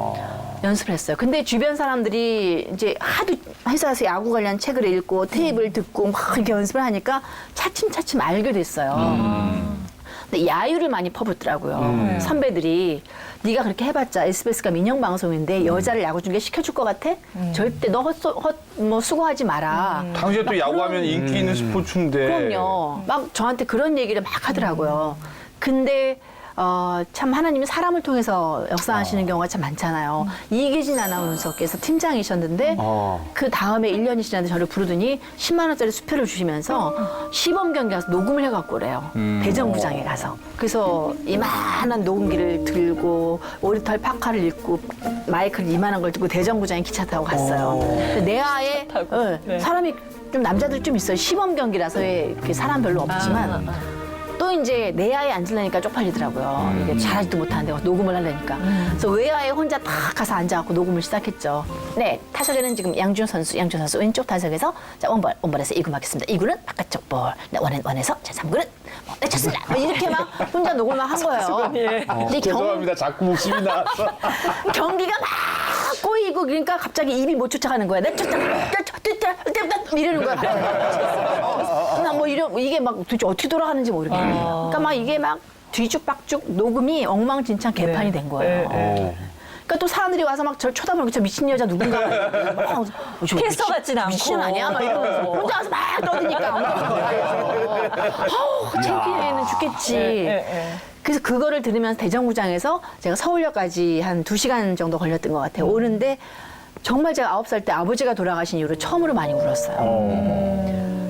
연습을 했어요. 근데 주변 사람들이 이제 하도 회사에서 야구 관련 책을 읽고 테이프를 듣고 막 이렇게 연습을 하니까 차츰차츰 알게 됐어요. 근데 야유를 많이 퍼붓더라고요. 선배들이 네가 그렇게 해봤자 SBS가 민영 방송인데 여자를 야구 중계 시켜줄 것 같아? 절대 너 뭐 수고하지 마라. 당시에 또 야구하면 인기 있는 스포츠인데. 그럼요. 막 저한테 그런 얘기를 막 하더라고요. 근데 참 하나님이 사람을 통해서 역사하시는 경우가 참 많잖아요. 이기진 아나운서께서 팀장이셨는데 그 다음에 1년이 지났는데 저를 부르더니 10만 원짜리 수표를 주시면서 시범 경기 가서 녹음을 해갖고 그래요. 대전구장에 가서. 그래서 이만한 녹음기를 들고 오리털 파카를 입고 마이크를 이만한 걸 들고 대전구장에 기차 타고 갔어요. 근데 내하에 사람이 좀 남자들 좀 있어요. 시범 경기라서 이렇게 사람 별로 없지만 또 이제 내야에 앉으려니까 쪽팔리더라고요. 이게 잘하지도 못하는데 녹음을 하려니까. 그래서 외야에 혼자 딱 가서 앉아갖고 녹음을 시작했죠. 네, 타석에는 지금 양준 선수 왼쪽 타석에서 자 원볼에서 2구 맞겠습니다. 2구는 바깥쪽 볼. 네, 원에서 자 3구는 네, 쳤습니다. 뭐 이렇게 막 혼자 녹음을 막 한 거예요. 근데 죄송합니다. 자꾸 웃음이 나왔어. 경기가 막 꼬이고 그러니까 갑자기 입이 못 쫓아가는 거야. 내 쫓아 이러는 거야. 나 뭐 이게 막 도대체 어떻게 돌아가는지 모르겠네. 그러니까 막 이게 막 뒤죽박죽 녹음이 엉망진창 개판이 된 거예요. 그러니까 또 사람들이 와서 막 저를 쳐다보고 저 미친 여자 누군가 캐스터 같진 않고. 미친 아니야? 막 이러면서 혼자 와서 막 떠드니까 창피해는 죽겠지. 그래서 그거를 들으면서 대전구장에서 제가 서울역까지 한 2시간 정도 걸렸던 것 같아요. 오는데 정말 제가 9살 때 아버지가 돌아가신 이후로 처음으로 많이 울었어요.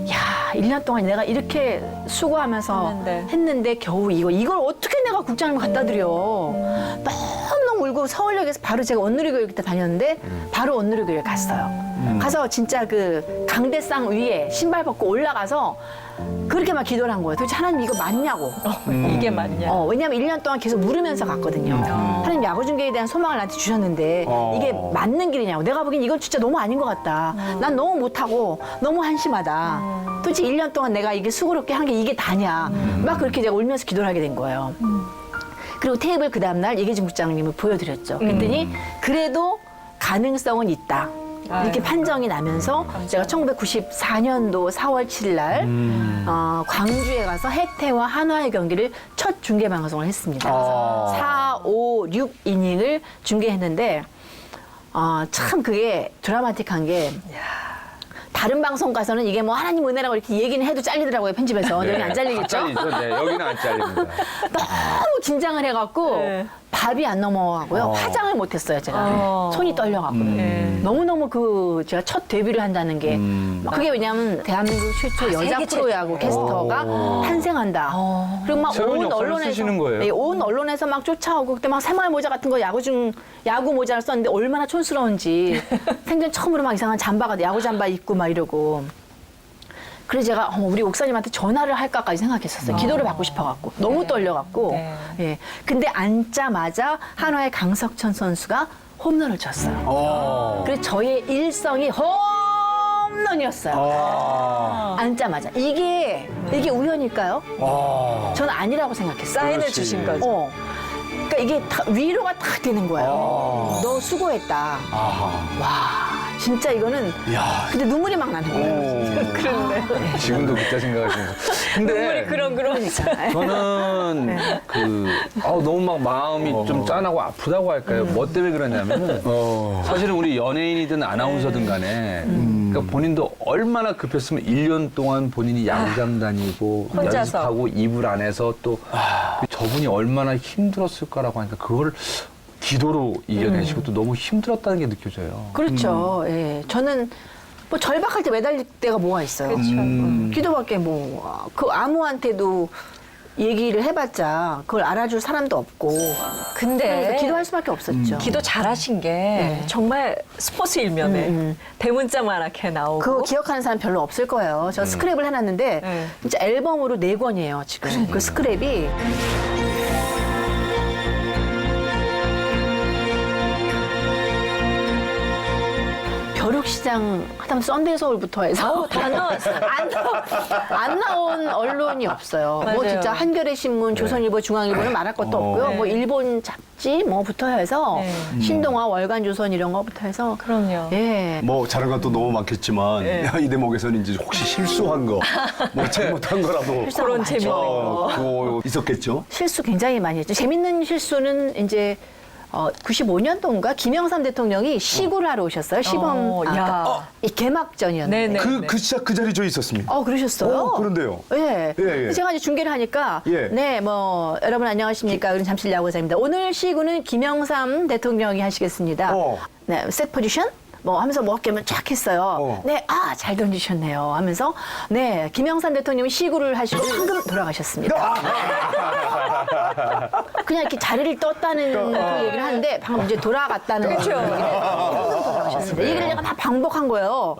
야, 1년 동안 내가 이렇게 수고하면서 했는데 겨우 이걸 어떻게 내가 국장님 갖다 드려. 너무너무 울고 서울역에서 바로 제가 온누리교육 그때 다녔는데 바로 온누리교육 갔어요. 가서 진짜 그 강대상 위에 신발 벗고 올라가서 그렇게 막 기도를 한 거예요. 도대체 하나님 이거 맞냐고. 이게 맞냐? 왜냐면 1년 동안 계속 물으면서 갔거든요. 하나님 야구 중계에 대한 소망을 나한테 주셨는데 이게 맞는 길이냐고. 내가 보기엔 이건 진짜 너무 아닌 것 같다. 난 너무 못하고 너무 한심하다. 도대체 1년 동안 내가 이게 수고롭게 한 게 이게 다냐. 막 그렇게 제가 울면서 기도를 하게 된 거예요. 그리고 테이블 그 다음날 이계진 국장님을 보여드렸죠. 그랬더니 그래도 가능성은 있다. 이렇게 판정이 나면서 제가 1994년도 4월 7일 날 광주에 가서 해태와 한화의 경기를 첫 중계 방송을 했습니다. 그래서 4, 5, 6 이닝을 중계했는데 참 그게 드라마틱한 게 다른 방송 가서는 이게 뭐 하나님 은혜라고 이렇게 얘기는 해도 잘리더라고요, 편집에서. 여기는 안 잘리겠죠? 잘리죠. 네, 여기는 안 잘립니다. 너무 긴장을 해갖고 밥이 안 넘어가고요. 화장을 못했어요, 제가. 손이 떨려갖고. 너무너무 제가 첫 데뷔를 한다는 게. 그게 왜냐면 대한민국 최초 여자 프로야구 캐스터가 탄생한다. 그리고 막 새로운 온 역사를 언론에서, 쓰시는 거예요. 네, 온 언론에서 막 쫓아오고 그때 막 새마을 모자 같은 거 야구 모자를 썼는데 얼마나 촌스러운지. 생전 처음으로 막 이상한 잠바가 야구 잠바 입고 막 이러고. 그래서 제가 우리 목사님한테 전화를 할까까지 생각했었어요. 기도를 받고 싶어갖고. 너무 떨려갖고. 예. 근데 앉자마자 한화의 강석천 선수가 홈런을 쳤어요. 그래서 저의 일성이 홈런이었어요. 앉자마자. 이게 우연일까요? 저는 아니라고 생각했어요. 사인을 주신 거죠. 그러니까 이게 위로가 딱 되는 거예요. 너 수고했다. 와, 진짜 이거는. 근데 눈물이 막 나는 거예요. 그런데 지금도 그때 생각하시면서. 근데 그런 저는 너무 막 마음이 좀 짠하고 아프다고 할까요? 뭐 때문에 그러냐면은 사실은 우리 연예인이든 아나운서든 간에 그러니까 본인도 얼마나 급했으면 1년 동안 본인이 야구장 다니고 혼자서. 연습하고 이불 안에서 또 저분이 얼마나 힘들었을까라고 하니까 그거를 기도로 이겨내시고 또 너무 힘들었다는 게 느껴져요. 그렇죠. 예. 저는 뭐 절박할 때 매달릴 때가 뭐가 있어요. 기도밖에 그 아무한테도 얘기를 해봤자 그걸 알아줄 사람도 없고. 근데 그래서 기도할 수밖에 없었죠. 기도 잘하신 게 정말 스포츠 일면에 대문짝만하게 나오고 그거 기억하는 사람 별로 없을 거예요. 저 스크랩을 해놨는데 네. 진짜 앨범으로 4권이에요 지금. 그 스크랩이. 벼룩시장 하다못해 썬데이 서울부터 해서 다 나왔어요. 안 나온 언론이 없어요. 뭐 맞아요. 진짜 한겨레 신문, 조선일보, 중앙일보는 말할 것도 없고요. 네. 뭐 일본 잡지 뭐부터 해서 네. 신동아, 월간조선 이런 거부터 해서 그럼요. 예. 뭐 잘한 것도 너무 많겠지만 이 대목에서는 이제 혹시 실수한 거, 뭐 잘못한 거라도 그런 재미있는 거. 그거 있었겠죠. 실수 굉장히 많이 했죠. 재밌는 실수는 이제 95년도인가 김영삼 대통령이 시구를 하러 오셨어요. 시범 이 개막전이었는데. 네네. 진짜 그 자리 저 있었습니다. 그러셨어요? 그런데요. 예. 예. 제가 이제 중계를 하니까 예. 네, 뭐 여러분 안녕하십니까? 우리는 잠실 야구장입니다. 오늘 시구는 김영삼 대통령이 하시겠습니다. 네, 셋 포지션. 뭐 하면서 뭐 어깨면 쫙 했어요. 네, 잘 던지셨네요. 하면서 네, 김영삼 대통령이 시구를 하시고 방금 돌아가셨습니다. 그냥 이렇게 자리를 떴다는 그 얘기를 하는데 방금 이제 돌아갔다는 얘기를 방금 돌아가셨습니다. 이 얘기를 내가 다 반복한 거예요.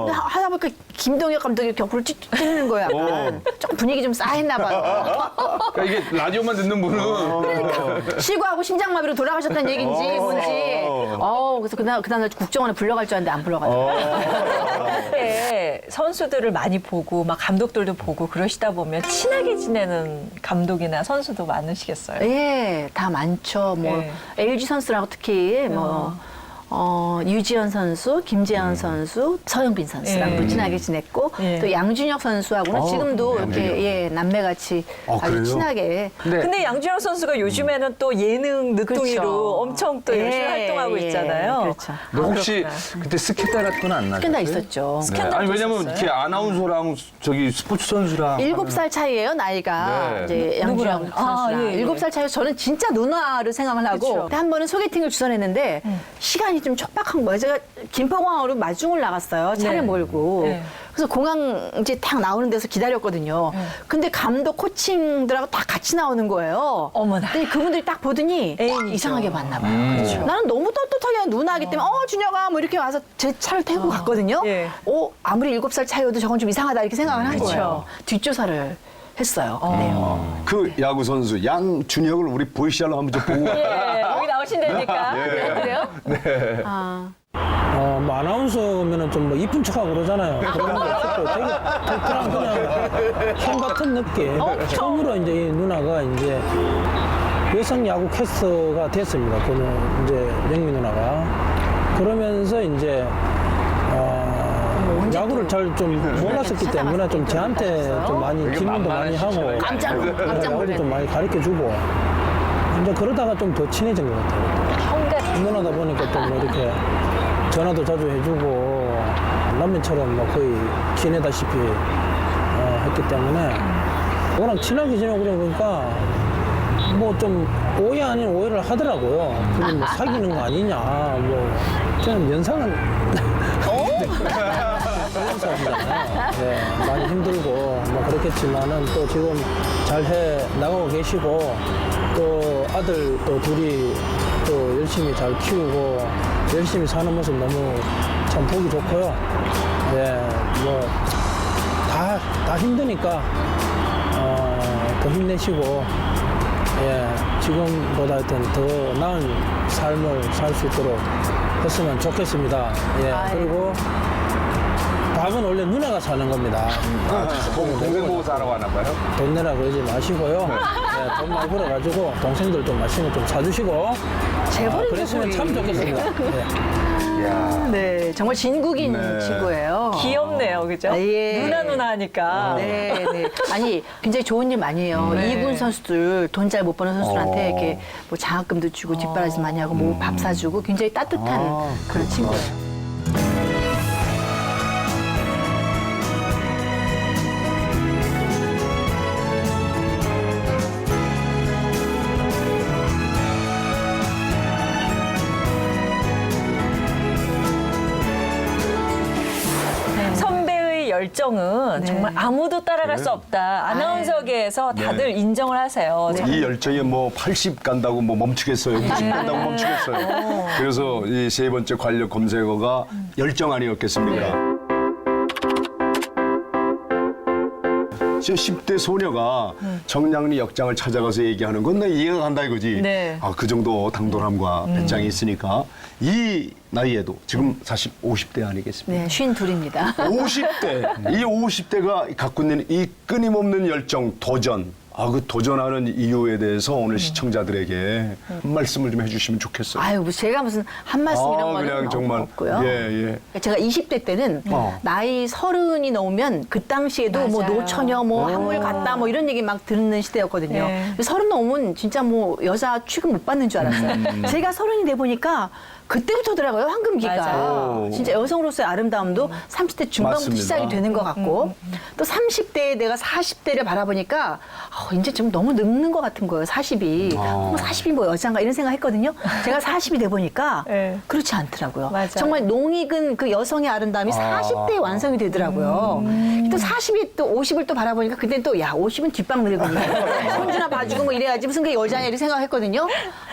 근데 하다 보니까 김동혁 감독이 격으로 찌르는 거예요. 약간. 조금 분위기 좀 싸했나 봐요. 그러니까 이게 라디오만 듣는 분은 시구하고 심장마비로 돌아가셨다는 얘기인지 뭔지. 그래서 그날 국정원에 불러갈 줄 알았는데 안 불러가지고. 네, 선수들을 많이 보고 막 감독들도 보고 그러시다 보면 친하게 지내는 감독이나 선수도 많으시겠어요. 예, 다 많죠. 뭐 네. LG 선수라고 특히 유지현 선수, 김재현 선수, 서영빈 선수랑도 네. 친하게 지냈고 네. 또 양준혁 선수하고는 지금도 이렇게 남매같이 아주 그래요? 친하게. 근데 양준혁 선수가 요즘에는 또 예능 늦둥이로 그렇죠. 엄청 또 열심히 활동하고 있잖아요. 그렇죠. 근데 혹시 그렇구나. 그때 스캔들 같은 건 안 나셨어요? 스캔들 있었죠. 스캔들도 아니 왜냐면 있었어요? 이렇게 아나운서랑 저기 스포츠 선수랑 7살 차이예요, 나이가. 네. 이제 양준혁 누구랑? 선수랑. 예. 7살 차이에서 저는 진짜 누나를 생각을 하고 그쵸. 그때 한 번은 소개팅을 주선했는데 시간이 좀 촉박한 거예요. 제가 김포공항으로 마중을 나갔어요. 차를 네. 몰고. 네. 그래서 공항 이제 딱 나오는 데서 기다렸거든요. 근데 감독 코칭들하고 다 같이 나오는 거예요. 어머나. 근데 그분들이 딱 보더니 애인이죠. 이상하게 봤나 봐요. 나는 너무 떳떳하게 누나이기 때문에 준혁아 뭐 이렇게 와서 제 차를 태우고 갔거든요. 예. 아무리 7살 차이여도 저건 좀 이상하다 이렇게 생각을 한 그쵸. 거예요. 뒷조사를 했어요. 네. 그 야구 선수 양준혁을 우리 VCR로 한번 좀 보고 예, 여기 나오신다니까. 그래요? 네. 뭐 아나운서면은 좀 뭐 이쁜 척하고 그러잖아요. 그런 게 없었고 되게 털털한 그냥 형 같은 느낌. 처음으로 이제 이 누나가 이제 여성 야구 캐스터가 됐습니다. 그는 이제 영미 누나가. 그러면서 이제 야구를 잘 좀 몰랐었기 때문에 좀 저한테 좀 많이 질문도 많이 하고 깜짝 야구도 놀랐네. 좀 많이 가르쳐주고 이제 그러다가 좀 더 친해진 것 같아요. 누나다 보니까 좀 뭐 이렇게 전화도 자주 해주고 남편처럼 뭐 거의 지내다시피 했기 때문에 워낙 친하게 지내고 그러니까 뭐 좀 오해 아닌 오해를 하더라고요. 그게 뭐 사귀는 거 아니냐. 뭐 저는 연상은 그런 사람이잖아요. 네, 많이 힘들고 뭐 그렇겠지만은 또 지금 잘 해 나가고 계시고 또 아들 또 둘이 또 열심히 잘 키우고 열심히 사는 모습 너무 참 보기 좋고요. 예, 뭐 다 힘드니까 더 힘내시고 예, 지금보다 하여튼 더 나은 삶을 살 수 있도록 했으면 좋겠습니다. 예, 그리고 닭은 원래 누나가 사는 겁니다. 동생 보고 사러 가나 봐요? 돈 내라 그러지 마시고요. 네, 돈 많이 벌어가지고 동생들 좀 맛있는 거 좀 사주시고 재벌인 그랬으면 참 소리. 좋겠습니다. 네. 야. 네, 정말 진국인 네. 친구예요. 귀엽네요, 그죠? 예. 누나 하니까. 네, 네. 아니, 굉장히 좋은 일 많이 해요. 네. 2군 선수들, 돈 잘 못 버는 선수들한테 이렇게 뭐 장학금도 주고 뒷바라지 많이 하고 뭐 밥 사주고 굉장히 따뜻한 그런 친구예요. 선배의 열정은 네. 정말 아무도 따라갈 수 없다. 아나운서계에서 다들 인정을 하세요. 이 열정에 뭐 80 간다고 뭐 멈추겠어요. 90 간다고 멈추겠어요. 그래서 이 세 번째 관력 검색어가 열정 아니었겠습니까? 10대 소녀가 정량리 역장을 찾아가서 얘기하는 건 나 이해가 간다 이거지. 네. 아, 그 정도 당돌함과 배짱이 있으니까 이 나이에도 지금 사실 50대 아니겠습니까? 네, 52입니다. 50대, 이 50대가 갖고 있는 이 끊임없는 열정, 도전. 아, 그 도전하는 이유에 대해서 오늘 시청자들에게 한 말씀을 좀 해주시면 좋겠어요. 아유, 뭐 제가 무슨 한 말씀 이런 거는 그냥 정말 없고요. 예. 제가 20대 때는 나이 30이 넘으면 그 당시에도 뭐 맞아요. 노처녀 뭐 한물 갔다 뭐 이런 얘기 막 듣는 시대였거든요. 네. 30 넘으면 진짜 뭐 여자 취급 못 받는 줄 알았어요. 제가 30이 돼 보니까 그때부터더라고요, 황금기가. 맞아요. 진짜 여성으로서의 아름다움도 30대 중반부터 맞습니다. 시작이 되는 것 같고 또 30대에 내가 40대를 바라보니까 이제 좀 너무 늙는 것 같은 거예요, 40이. 40이 뭐 여자인가 이런 생각 했거든요. 제가 40이 돼 보니까 네. 그렇지 않더라고요. 맞아요. 정말 농익은 그 여성의 아름다움이 40대에 완성이 되더라고요. 또 40이 또 50을 또 바라보니까 그때는 또 야, 50은 뒷방 늙은이. 손주나 봐주고 뭐 이래야지 무슨 그게 여자냐 이렇게 생각했거든요.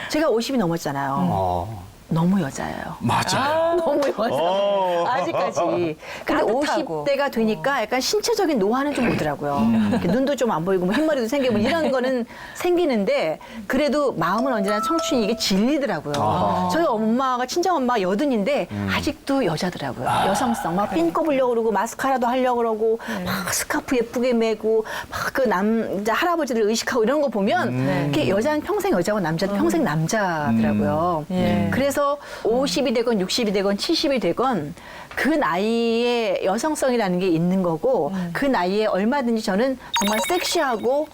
제가 50이 넘었잖아요. 너무 여자예요. 맞아요. 너무 여자. 아직까지. 근데 따뜻하고. 50대가 되니까 약간 신체적인 노화는 좀 오더라고요. 이렇게 눈도 좀 안 보이고 뭐 흰머리도 생기고 이런 거는 생기는데 그래도 마음은 언제나 청춘이 이게 질리더라고요. 저희 엄마가 친정엄마가 80인데 아직도 여자더라고요. 여성성. 막 핀 꼽으려고 그러고 마스카라도 하려고 그러고 막 스카프 예쁘게 메고 막 그 남자 할아버지들 의식하고 이런 거 보면 이게 여자는 평생 여자고 남자는 평생 남자더라고요. 예. 그래서 50이 되건 60이 되건 70이 되건 그 나이에 여성성이라는 게 있는 거고 그 나이에 얼마든지 저는 정말 섹시하고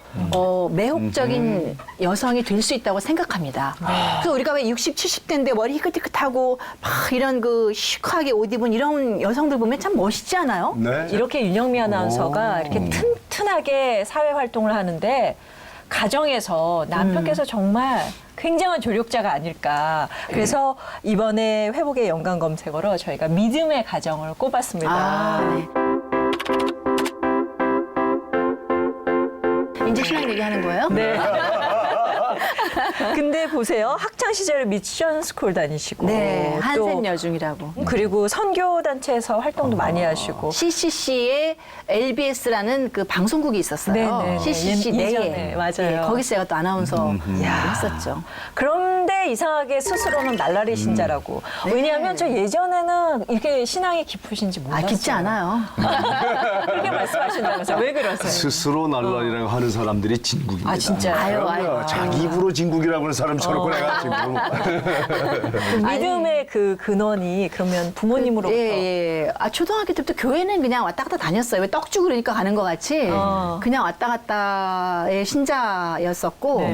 매혹적인 여성이 될 수 있다고 생각합니다. 그래서 우리가 왜 60, 70대인데 머리 희끗희끗하고 막 이런 그 시크하게 옷 입은 이런 여성들 보면 참 멋있지 않아요? 네. 이렇게 윤영미 아나운서가 이렇게 튼튼하게 사회 활동을 하는데 가정에서 남편께서 정말 굉장한 조력자가 아닐까. 그래서 이번에 회복의 연관 검색어로 저희가 믿음의 가정을 꼽았습니다. 네. 이제 신앙 얘기하는 거예요? 네. 근데 보세요. 학창 시절에 미션 스쿨 다니시고 네, 또 한센 여중이라고. 그리고 선교 단체에서 활동도 많이 하시고 CCC에 LBS라는 그 방송국이 있었어요. 네네. CCC 예전에, 내에. 맞아요. 네, 거기서 제가 또 아나운서 했었죠. 그런데 이상하게 스스로는 날라리 신자라고. 네. 왜냐하면 저 예전에는 이렇게 신앙이 깊으신지 몰랐어요. 깊지 않아요. 그렇게 말씀하신다면서요. 왜 그러세요? 스스로 날라리라고 하는 사람들이 진국입니다. 아, 진짜요? 아유. 자기 입으로 진국이라고 하는 사람 저렇게 내가 지금. 믿음의 그 근원이 그러면 부모님으로부터. 예. 초등학교 때부터 교회는 그냥 왔다 갔다 다녔어요. 왜 떡 주고 그러니까 가는 것 같이 그냥 왔다 갔다의 신자였었고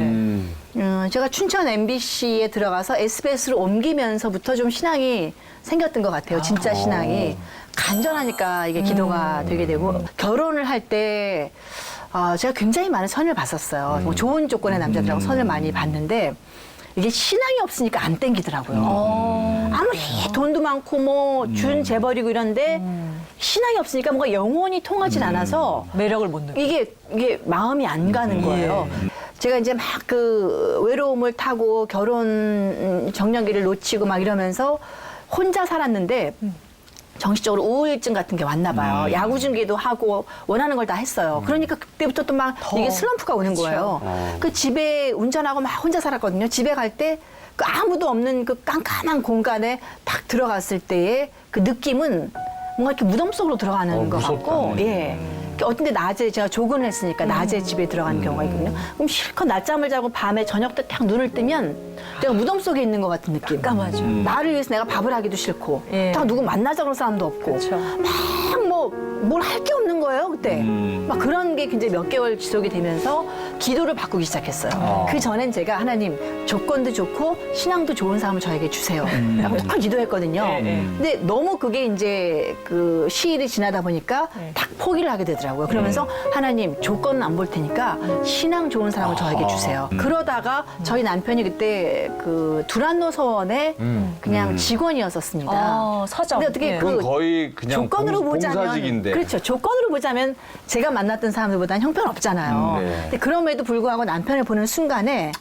제가 춘천 MBC에 들어가서 SBS로 옮기면서부터 좀 신앙이 생겼던 것 같아요. 진짜 신앙이. 간절하니까 이게 기도가 되게 되고 결혼을 할 때 제가 굉장히 많은 선을 봤었어요. 뭐 좋은 조건의 남자들하고 선을 많이 봤는데 이게 신앙이 없으니까 안 땡기더라고요. 아무리 돈도 많고 뭐 준 재벌이고 이런데 신앙이 없으니까 뭔가 영혼이 통하진 않아서 매력을 못 느껴. 이게 마음이 안 가는 거예요. 제가 이제 막 그 외로움을 타고 결혼 정년기를 놓치고 막 이러면서 혼자 살았는데 정신적으로 우울증 같은 게 왔나 봐요. 야구 중계도 하고 원하는 걸 다 했어요. 그러니까 그때부터 또 막 이게 슬럼프가 오는 거예요. 그 집에 운전하고 막 혼자 살았거든요. 집에 갈 때 그 아무도 없는 그 깜깜한 공간에 딱 들어갔을 때의 그 느낌은 뭔가 이렇게 무덤 속으로 들어가는 것 무섭다. 같고, 예. 어떤데 낮에 제가 조근을 했으니까 낮에 집에 들어가는 경우가 있거든요. 그럼 실컷 낮잠을 자고 밤에 저녁 때 딱 눈을 뜨면 내가 무덤 속에 있는 것 같은 느낌. 깜깜하죠. 나를 위해서 내가 밥을 하기도 싫고, 예. 딱 누구 만나자 그럴 사람도 없고, 그렇죠. 막 뭐 뭘 할 게 없는 거예요 그때. 막 그런 게 굉장히 몇 개월 지속이 되면서 기도를 바꾸기 시작했어요. 그 전엔 제가 하나님 조건도 좋고 신앙도 좋은 사람을 저에게 주세요. 라고 딱 기도했거든요. 근데 너무 그게 이제 그 시일이 지나다 보니까 딱 포기를 하게 되더라고요. 그러면서 하나님 조건은 안 볼 테니까 신앙 좋은 사람을 저에게 주세요. 그러다가 저희 남편이 그때 그 두란노 서원에 그냥 직원이었었습니다. 서점. 근데 어떻게 예. 그건 거의 그냥 조건으로 보자면 봉사직인데. 그렇죠. 조건으로 보자면 제가 만났던 사람들보다는 형편없잖아요. 네. 근데 그럼에도 불구하고 남편을 보는 순간에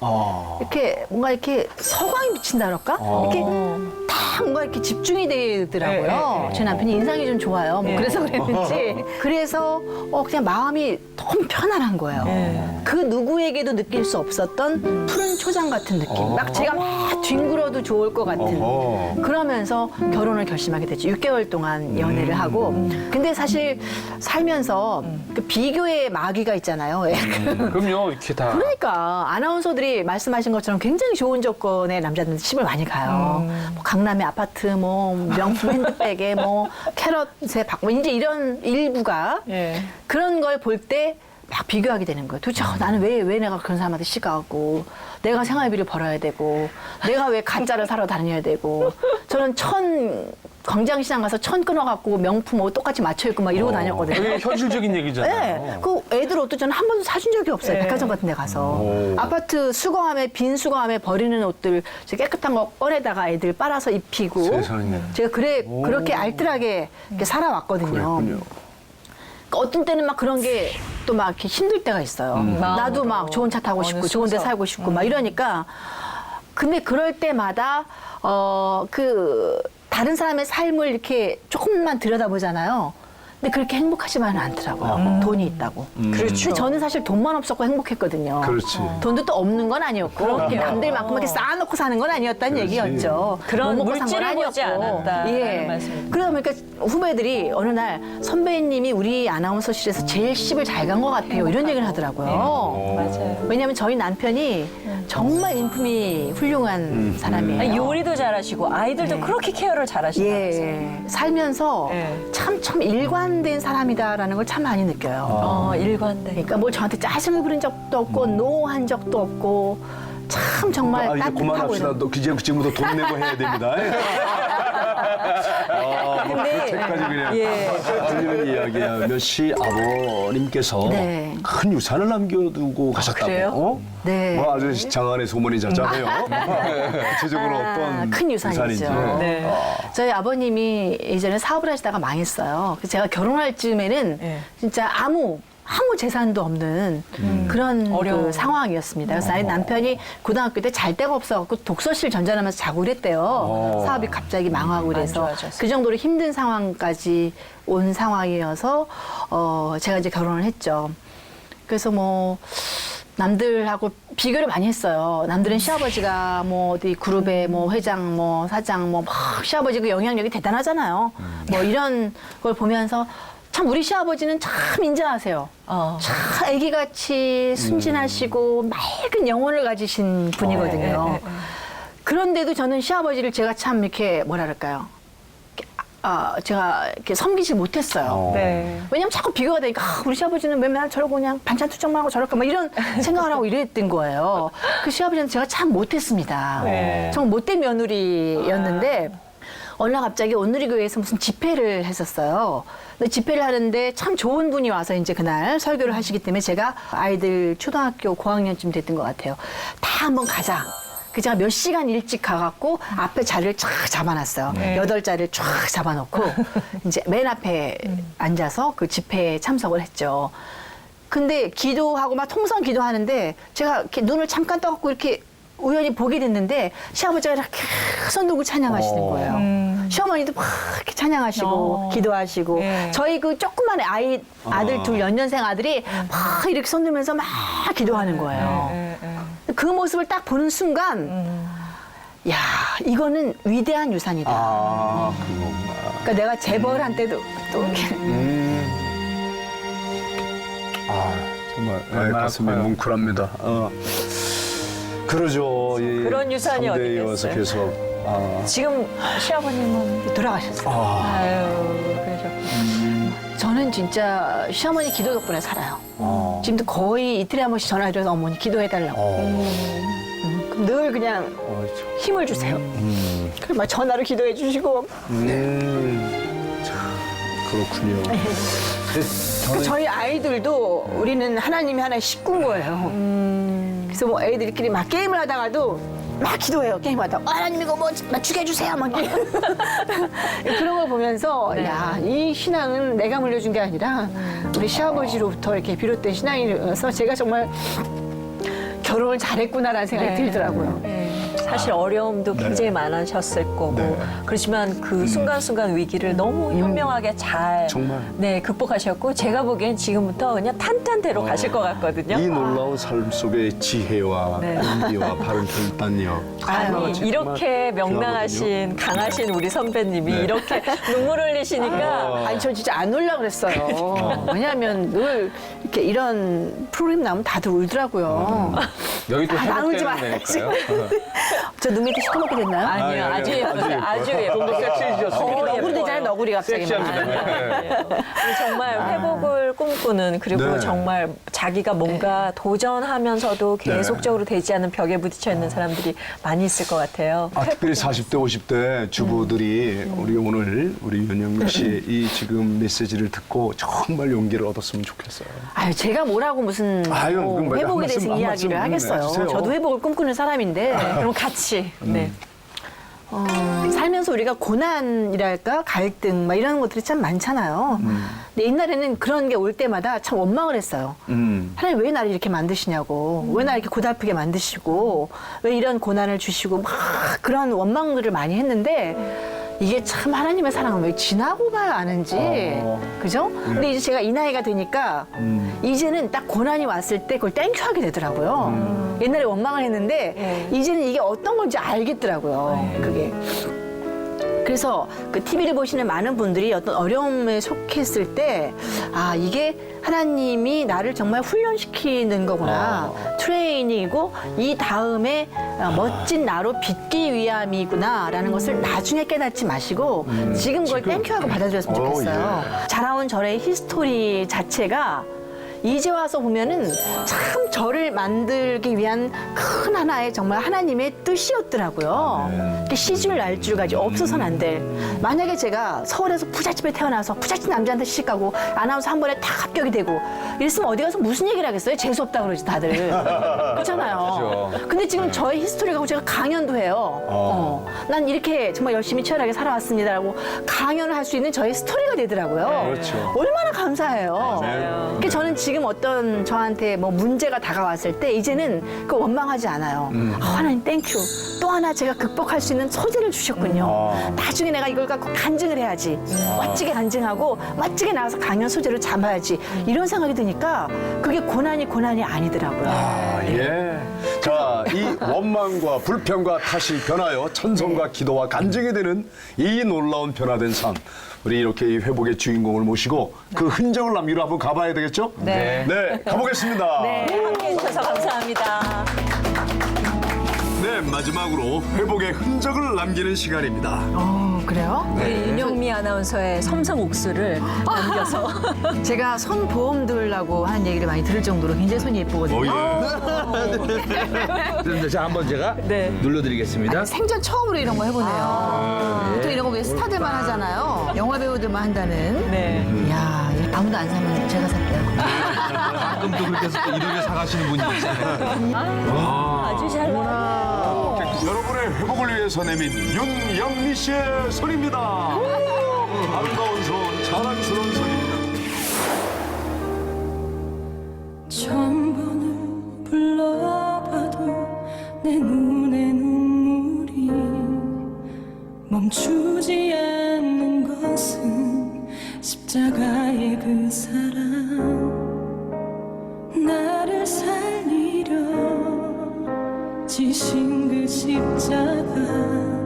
이렇게 뭔가 이렇게 서광이 비친다 그럴까? 이렇게 딱 뭔가 이렇게 집중이 되더라고요. 제 남편이 인상이 좀 좋아요. 뭐 그래서 그랬는지. 그래서 그냥 마음이 너무 편안한 거예요. 그 누구에게도 느낄 수 없었던 푸른 초장 같은 느낌. 막 제가 막 뒹굴어도 좋을 것 같은. 그러면서 결혼을 결심하게 됐죠. 6개월 동안 연애를 하고. 근데 사실 살면서 그 비교의 마귀가 있잖아요. 그럼요, 이렇게 다. 그러니까 아나운서들이 말씀하신 것처럼 굉장히 좋은 조건의 남자들한테 시집을 많이 가요. 뭐 강남의 아파트, 뭐 명품 핸드백에 뭐 캐럿에 받고 이제 이런 일부가 예. 그런 걸 볼 때 막 비교하게 되는 거예요. 도대체 나는 왜 내가 그런 사람한테 시가하고 내가 생활비를 벌어야 되고 내가 왜 가짜를 사러 다녀야 되고 저는 광장시장 가서 천 끊어갖고 명품 옷 똑같이 맞춰 입고 막 이러고 다녔거든요. 그게 현실적인 얘기잖아요. 네. 그 애들 옷도 저는 한 번도 사준 적이 없어요. 백화점 같은 데 가서. 아파트 수거함에, 빈 수거함에 버리는 옷들 깨끗한 거 꺼내다가 애들 빨아서 입히고. 세상에. 제가 그렇게 알뜰하게 이렇게 살아왔거든요. 그랬군요. 어떤 때는 막 그런 게 또 막 이렇게 힘들 때가 있어요. 나도 막 좋은 차 타고 싶고, 어느 좋은 데 순서. 살고 싶고, 막 이러니까. 근데 그럴 때마다, 다른 사람의 삶을 이렇게 조금만 들여다보잖아요. 근데 그렇게 행복하지만은 않더라고요. 돈이 있다고. 그렇죠. 근데 저는 사실 돈만 없었고 행복했거든요. 그렇지. 돈도 또 없는 건 아니었고 남들만큼 이렇게 쌓아놓고 사는 건 아니었다는 얘기였죠. 그런 못 먹고 산건 물질을 보지 않았다라는 말씀입니다. 그러다 보니까 후배들이 어느 날 선배님이 우리 아나운서실에서 제일 시집을 잘 간 것 같아요. 이런 얘기를 하더라고요. 맞아요. 왜냐하면 저희 남편이 정말 인품이 훌륭한 사람이에요. 아니, 요리도 잘하시고 아이들도 그렇게 케어를 잘하시더라고요. 예, 살면서 예. 참 일관된 사람이다라는 걸 참 많이 느껴요. 일관돼. 그러니까 뭐 저한테 짜증을 부린 적도 없고 노한 적도 없고 참 정말 이제 따뜻하고 그만합시다. 이런. 또 이제 지금부터 돈 내고 해야 됩니다. 그때까지 그냥 들리는 이야기야. 몇시 아버님께서 네. 큰 유산을 남겨두고 가셨다고. 그래요? 어? 네. 뭐 아주 장안의 소문이 자자해요. 구체적으로 어떤 큰 유산이죠. 유산인지. 네. 저희 아버님이 예전에 사업을 하시다가 망했어요. 그래서 제가 결혼할 즈음에는 네. 진짜 아무 재산도 없는 그런 어려운. 그 상황이었습니다. 그래서 나의 남편이 고등학교 때 잘 데가 없어갖고 독서실 전전하면서 자고 그랬대요. 사업이 갑자기 망하고 그래서 좋아졌어요. 그 정도로 힘든 상황까지 온 상황이어서 제가 이제 결혼을 했죠. 그래서 뭐 남들하고 비교를 많이 했어요. 남들은 시아버지가 뭐 어디 그룹의 뭐 회장, 뭐 사장, 뭐 막 시아버지 그 영향력이 대단하잖아요. 뭐 이런 걸 보면서 참 우리 시아버지는 참 인자하세요. 참 애기같이 순진하시고 맑은 영혼을 가지신 분이거든요. 그런데도 저는 시아버지를 제가 참 이렇게 뭐라 그럴까요? 제가 이렇게 섬기지 못했어요. 네. 왜냐면 자꾸 비교가 되니까 우리 시아버지는 맨날 저러고 그냥 반찬 투정만 하고 저럴까 막 이런 생각을 하고 이랬던 거예요. 그 시아버지는 제가 참 못했습니다. 네. 정말 못된 며느리였는데 어느 날 갑자기 온누리교회에서 무슨 집회를 했었어요. 근데 집회를 하는데 참 좋은 분이 와서 이제 그날 설교를 하시기 때문에 제가 아이들 초등학교 고학년쯤 됐던 것 같아요. 다 한번 가자. 그 제가 몇 시간 일찍 가갖고 앞에 자리를 쫙 잡아놨어요. 8자리를 쫙 잡아놓고 이제 맨 앞에 앉아서 그 집회에 참석을 했죠. 근데 기도하고 막 통성 기도하는데 제가 이렇게 눈을 잠깐 떠갖고 이렇게 우연히 보게 됐는데 시아버지가 이렇게 손 들고 찬양하시는 거예요. 시어머니도 막 이렇게 찬양하시고 기도하시고 네. 저희 그 조그만 아들 둘 연년생 아들이 막 이렇게 손 들면서 막 기도하는 거예요. 그 모습을 딱 보는 순간 야 이거는 위대한 유산이다. 그거구나. 그러니까 내가 재벌한 때도 또 이렇게 정말 얼마나 가슴이 커요. 뭉클합니다. 그러죠. 그런 유산이 어디 이어서 있겠어요? 계속. 지금 시아버님은 돌아가셨어요. 아유 그러셨구나. 저는 진짜 시어머니 기도 덕분에 살아요. 지금도 거의 이틀에 한 번씩 전화드려서 어머니 기도해달라고. 그럼 늘 그냥 힘을 주세요. 그리고 막 전화로 기도해 주시고. 그렇군요. 저희 아이들도 우리는 하나님이 하나의 식구인 거예요. 그래서 뭐 애들끼리 막 게임을 하다가도 막 기도해요. 게임하다가 하나님 이거 뭐 맞추게 해주세요. 막 그런 걸 보면서 야, 이 신앙은 내가 물려준 게 아니라 우리 시아버지로부터 이렇게 비롯된 신앙이어서 제가 정말 결혼을 잘했구나라는 생각이 들더라고요. 사실 어려움도 굉장히 많으셨을 거고 그렇지만 그 순간순간 위기를 너무 현명하게 잘 정말. 극복하셨고 제가 보기엔 지금부터 그냥 탄탄대로 가실 것 같거든요. 이 놀라운 삶 속의 지혜와 용기와 바른 결단력. 아니 이렇게 명랑하신 강하신 우리 선배님이 이렇게 눈물 흘리시니까 아니 저 진짜 안 울려고 그랬어요. 왜냐하면 늘 이렇게 이런 프로그램 나오면 다들 울더라고요. 여기 또 나 울지 회복되는 말아야지. 데니까요. 저 눈 밑에 시커멓게 됐나요? 아니요 아주 예쁘세요. 아주 좀 더 예뻐요. 섹시해지셨어요. 이렇게 너구리 예뻐요. 되잖아요, 너구리 갑자기. 섹시합니다. 네. 정말 회복을 꿈꾸는 그리고 네. 정말 자기가 뭔가 도전하면서도 계속적으로 되지 않는 벽에 부딪혀 있는 사람들이 많이 있을 것 같아요. 특별히 40대, 50대 주부들이 우리 오늘 우리 윤영미 씨의 이 지금 메시지를 듣고 정말 용기를 얻었으면 좋겠어요. 아유, 제가 뭐라고 무슨 아유, 뭐 그럼 회복에 한 대해서 말씀, 이야기를 한 말씀 하겠어요. 해주세요. 저도 회복을 꿈꾸는 사람인데 그럼 같이 네. 살면서 우리가 고난이랄까 갈등 막 이런 것들이 참 많잖아요. 근데 옛날에는 그런 게 올 때마다 참 원망을 했어요. 하나님 왜 나를 이렇게 만드시냐고, 왜 나를 이렇게 고달프게 만드시고, 왜 이런 고난을 주시고 막 그런 원망들을 많이 했는데 이게 참 하나님의 사랑은 왜 지나고 봐야 아는지, 그죠? 근데 이제 제가 이 나이가 되니까 이제는 딱 고난이 왔을 때 그걸 땡큐하게 되더라고요. 옛날에 원망을 했는데 이제는 이게 어떤 건지 알겠더라고요. 그게. 그래서 그 TV를 보시는 많은 분들이 어떤 어려움에 속했을 때, 아, 이게 하나님이 나를 정말 훈련시키는 거구나. 트레이닝이고, 이 다음에 멋진 나로 빚기 위함이구나라는 것을 나중에 깨닫지 마시고, 지금 그걸 땡큐하고 받아들였으면 좋겠어요. 자라온 절의 히스토리 자체가 이제 와서 보면은 참 저를 만들기 위한 큰 하나의 정말 하나님의 뜻이었더라고요. 이렇게 시줄 날줄까지 없어서는 안 될. 만약에 제가 서울에서 부잣집에 태어나서 부잣집 남자한테 시집가고 아나운서 한 번에 다 합격이 되고 이랬으면 어디 가서 무슨 얘기를 하겠어요? 재수없다 그러지 다들. 그렇잖아요. 근데 지금 저의 히스토리가 제가 강연도 해요. 난 이렇게 정말 열심히 치열하게 살아왔습니다라고 강연을 할 수 있는 저의 스토리가 되더라고요. 그렇죠. 얼마나 감사해요. 그러니까 저는 지금 어떤 저한테 뭐 문제가 다가왔을 때 이제는 그 원망하지 않아요. 하나님 땡큐. 또 하나 제가 극복할 수 있는 소재를 주셨군요. 나중에 내가 이걸 갖고 간증을 해야지. 멋지게 간증하고 멋지게 나가서 강연 소재를 잡아야지. 이런 생각이 드니까 그게 고난이 아니더라고요. 예. 자, 이 원망과 불평과 탓이 변하여 찬송과 기도와 간증이 되는 이 놀라운 변화된 삶. 우리 이렇게 이 회복의 주인공을 모시고 그 흔적을 남기러 한번 가봐야 되겠죠? 네. 네, 가보겠습니다. 네, 함께 해주셔서 감사합니다. 네, 마지막으로 회복의 흔적을 남기는 시간입니다. 그래요? 우리 윤영미 아나운서의 섬섬 옥수를 남겨서 제가 손 보험 들라고 하는 얘기를 많이 들을 정도로 굉장히 손이 예쁘거든요. 그럼 제가 한번 제가 네. 눌러드리겠습니다. 생전 처음으로 이런 거 해보네요. 보통 이런 거 왜 스타들만 하잖아요. 영화 배우들만 한다는. 네. 이야, 아무도 안 사면 제가 살게요. 가끔 또 그렇게 해서 또 이렇게 사가시는 분이 있어요. 아주 잘 나와요. 여러분의 회복을 위해서 내민 윤영미 씨의 손입니다. 아름다운 손, 자랑스러운 손입니다. 처음 번을 불러봐도 내 눈에 눈물이 멈추지 않는 것은 십자가의 그 사랑 나를 살리려 지신 그 십자가